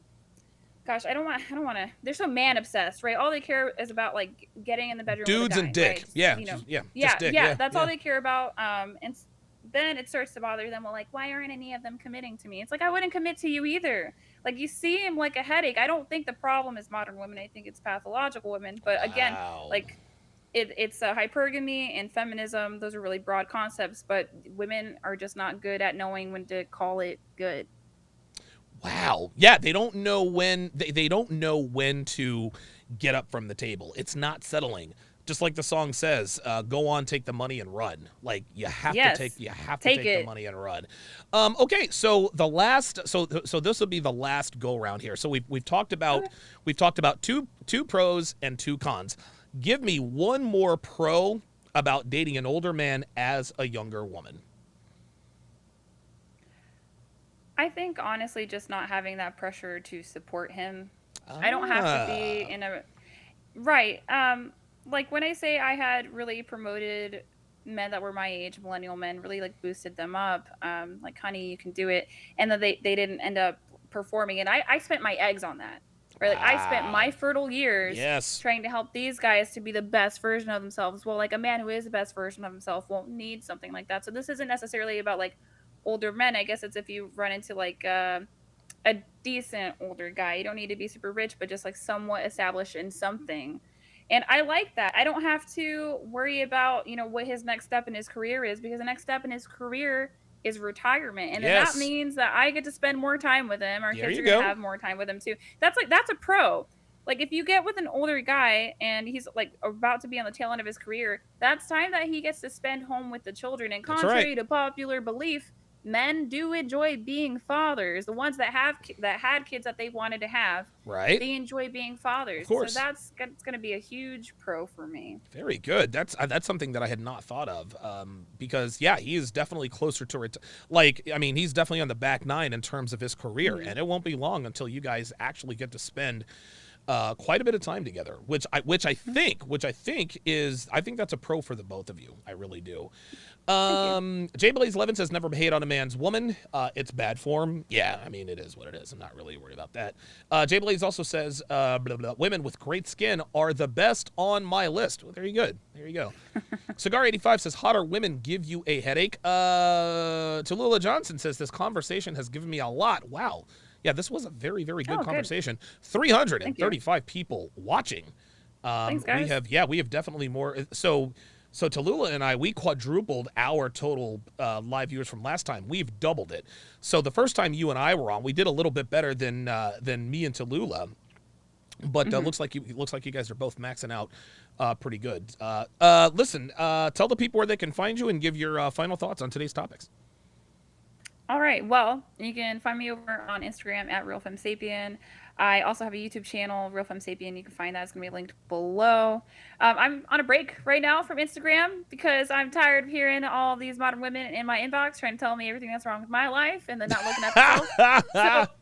gosh, I don't want to, they're so man obsessed, right? All they care is about like getting in the bedroom Dudes with a guy, and dick. right? Yeah. Just dick. That's all they care about. And then it starts to bother them. Well, like, why aren't any of them committing to me? It's like, I wouldn't commit to you either. Like, you seem like a headache. I don't think the problem is modern women. I think it's pathological women. But again, like, it's hypergamy and feminism. Those are really broad concepts, but women are just not good at knowing when to call it good. Wow. Yeah, they don't know when they don't know when to get up from the table. It's not settling. Just like the song says, go on, take the money and run. Like you have to take the money and run. Okay, so so this will be the last go round here. So we've talked about two pros and two cons. Give me one more pro about dating an older man as a younger woman. I think honestly, just not having that pressure to support him. I don't have to be in a right. Like when I say I had really promoted men that were my age, millennial men, really like boosted them up. Like, honey, you can do it, and then they didn't end up performing, and I spent my eggs on that. Right? Like I spent my fertile years trying to help these guys to be the best version of themselves. Well, like a man who is the best version of himself won't need something like that. So this isn't necessarily about like older men. I guess it's if you run into like a decent older guy. You don't need to be super rich, but just like somewhat established in something. And I like that. I don't have to worry about, what his next step in his career is, because the next step in his career is retirement. And then that means that I get to spend more time with him. Our kids are going to have more time with him too. That's a pro. Like if you get with an older guy and he's like about to be on the tail end of his career, that's time that he gets to spend home with the children. And contrary to popular belief, men do enjoy being fathers. The ones that had kids that they wanted to have, they enjoy being fathers. Of course. So that's going to be a huge pro for me. Very good. That's something that I had not thought of, because he is definitely closer to he's definitely on the back nine in terms of his career, and it won't be long until you guys actually get to spend quite a bit of time together, which I think that's a pro for the both of you. I really do. Jay Blaze Levin says never hate on a man's woman. It's bad form. Yeah, I mean, it is what it is. I'm not really worried about that. Jay Blaze also says women with great skin are the best on my list. Well, there you go. Cigar 85 says hotter women give you a headache. Tallulah Johnson says this conversation has given me a lot. Wow. Yeah, this was a very, very good conversation. Good. 335 people watching. Thanks, guys. We have definitely more. So Tallulah and I, we quadrupled our total live viewers from last time. We've doubled it. So the first time you and I were on, we did a little bit better than me and Tallulah. But looks like you guys are both maxing out pretty good. Listen, tell the people where they can find you and give your final thoughts on today's topics. All right. Well, you can find me over on Instagram at RealFemSapien. I also have a YouTube channel, RealFemSapien. You can find that. It's going to be linked below. I'm on a break right now from Instagram because I'm tired of hearing all these modern women in my inbox trying to tell me everything that's wrong with my life and then not looking at themselves. So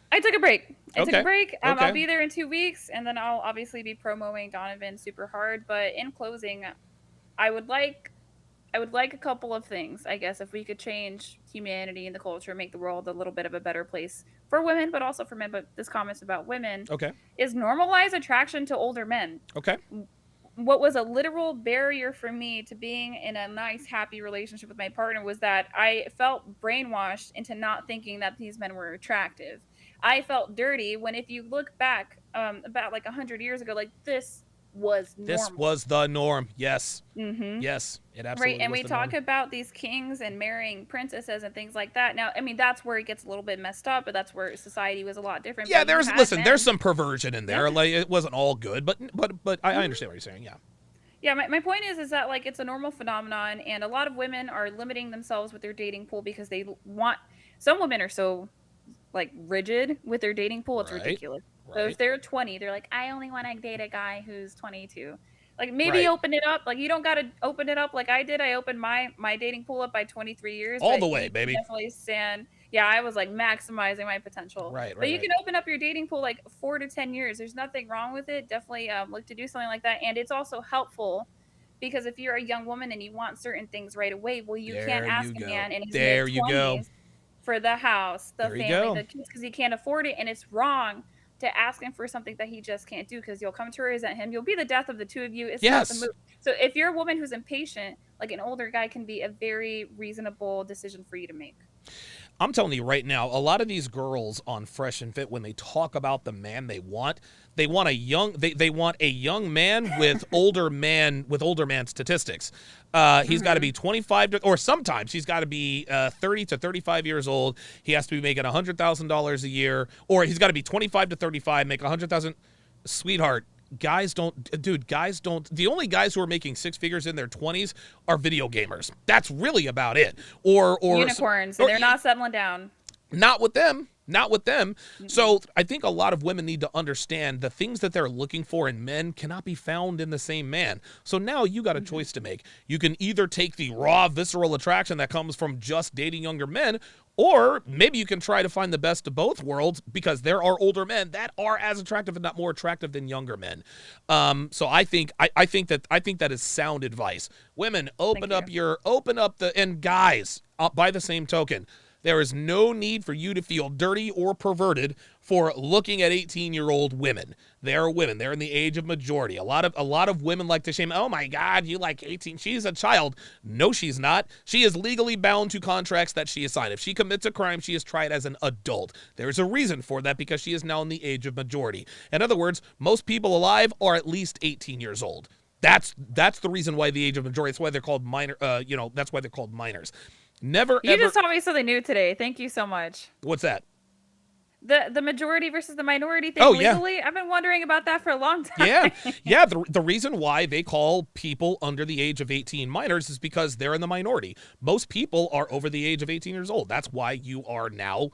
I took a break. Okay. I'll Okay. be there in 2 weeks, and then I'll obviously be promoting Donovan super hard. But in closing, I would like I would like a couple of things, I guess, if we could change humanity and the culture, make the world a little bit of a better place for women, but also for men. But this comments about women Okay. is normalize attraction to older men. Okay. What was a literal barrier for me to being in a nice, happy relationship with my partner was that I felt brainwashed into not thinking that these men were attractive. I felt dirty when, if you look back about like 100 years ago, like this was This normal. was the norm. Yes. Mm-hmm. Yes. It Right, absolutely and was we the talk norm. about these kings and marrying princesses and things like that. Now, I mean, that's where it gets a little bit messed up, but that's where society was a lot different. Yeah, But you there's had listen, there's men. some perversion in Yeah. there. Like it wasn't all good, but I Hmm. understand what you're saying. Yeah. Yeah, my point is that like it's a normal phenomenon, and a lot of women are limiting themselves with their dating pool because they want. Some women are so like rigid with their dating pool, it's Right. ridiculous. So if Right. they're 20, they're like, I only want to date a guy who's 22. Like maybe Right. open it up. Like you don't got to open it up like I did. I opened my dating pool up by 23 years, All but the way, you can baby. definitely stand. Yeah, I was like maximizing my potential. Right. But Right. you Right. can open up your dating pool like 4 to 10 years. There's nothing wrong with it. Definitely look to do something like that, and it's also helpful because if you're a young woman and you want certain things right away, well, you can't There ask you a go. man in his mid There you go. 20s for the house, the There you family, go. the kids because he can't afford it. And it's wrong to ask him for something that he just can't do because you'll come to resent him. You'll be the death of the two of you. It's not the Yes. move. So if you're a woman who's impatient, like an older guy can be a very reasonable decision for you to make. I'm telling you right now, a lot of these girls on Fresh and Fit, when they talk about the man they want a young they want a young man with older man statistics. He's got to Hmm. be 25 to, or sometimes he's got to be 30 to 35 years old. He has to be making $100,000 a year, or he's got to be 25 to 35, make 100,000. Sweetheart, guys don't, the only guys who are making six figures in their 20s are video gamers. That's really about it. Unicorns, and Or they're not settling down. not with them. Not with them. Mm-mm. So I think a lot of women need to understand the things that they're looking for in men cannot be found in the same man. So now you got a Hmm. choice to make. You can either take the raw, visceral attraction that comes from just dating younger men, or maybe you can try to find the best of both worlds because there are older men that are as attractive, if not more attractive, than younger men. So I think that is sound advice. Women, Thank you. open up the, and guys, by the same token, there is no need for you to feel dirty or perverted for looking at 18-year-old women. They're women. They're in the age of majority. A lot of women like to shame, "Oh my god, you like 18. She's a child." No, she's not. She is legally bound to contracts that she has signed. If she commits a crime, she is tried as an adult. There's a reason for that because she is now in the age of majority. In other words, most people alive are at least 18 years old. That's the reason why the age of majority. That's why they're called minor. That's why they're called minors. Never You ever. just taught me something new today. Thank you so much. What's that? The majority versus the minority thing Oh yeah, legally. I've been wondering about that for a long yeah, time. yeah. The reason why they call people under the age of 18 minors is because they're in the minority. Most people are over the age of 18 years old. That's why you are now,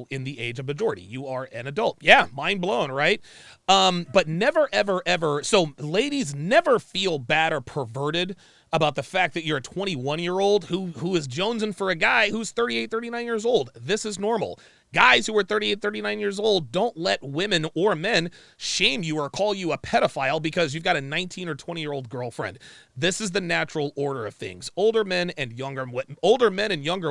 in the age of majority. You are an adult. Yeah, mind blown, right? But never, ever, ever. So, ladies, never feel bad or perverted about the fact that you're a 21-year-old who is jonesing for a guy who's 38, 39 years old. This is normal. Guys who are 38, 39 years old, don't let women or men shame you or call you a pedophile because you've got a 19 or 20-year-old girlfriend. This is the natural order of things. Older men and younger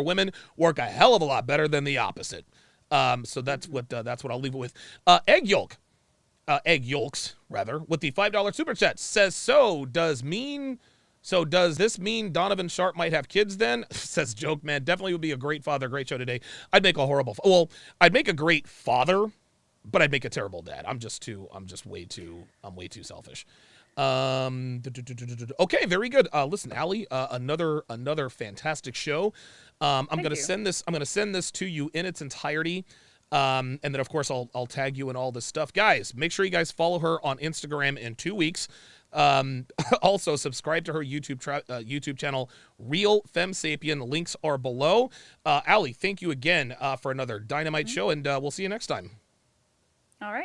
women work a hell of a lot better than the opposite. So that's what I'll leave it with. Egg yolks rather, with the $5 super chat says, so does this mean Donovan Sharp might have kids then? Says Joke Man. Definitely would be a great father. Great show today. I'd make a great father, but I'd make a terrible dad. I'm way too selfish. Okay, very good. Listen, Allie, another fantastic show. I'm Thank gonna you. send this to you in its entirety. And then of course I'll tag you in all this stuff. Guys, make sure you guys follow her on Instagram in 2 weeks. Also, subscribe to her YouTube channel, Real Femme Sapien. The links are below. Allie, thank you again for another Dynamite show, and we'll see you next time. All right.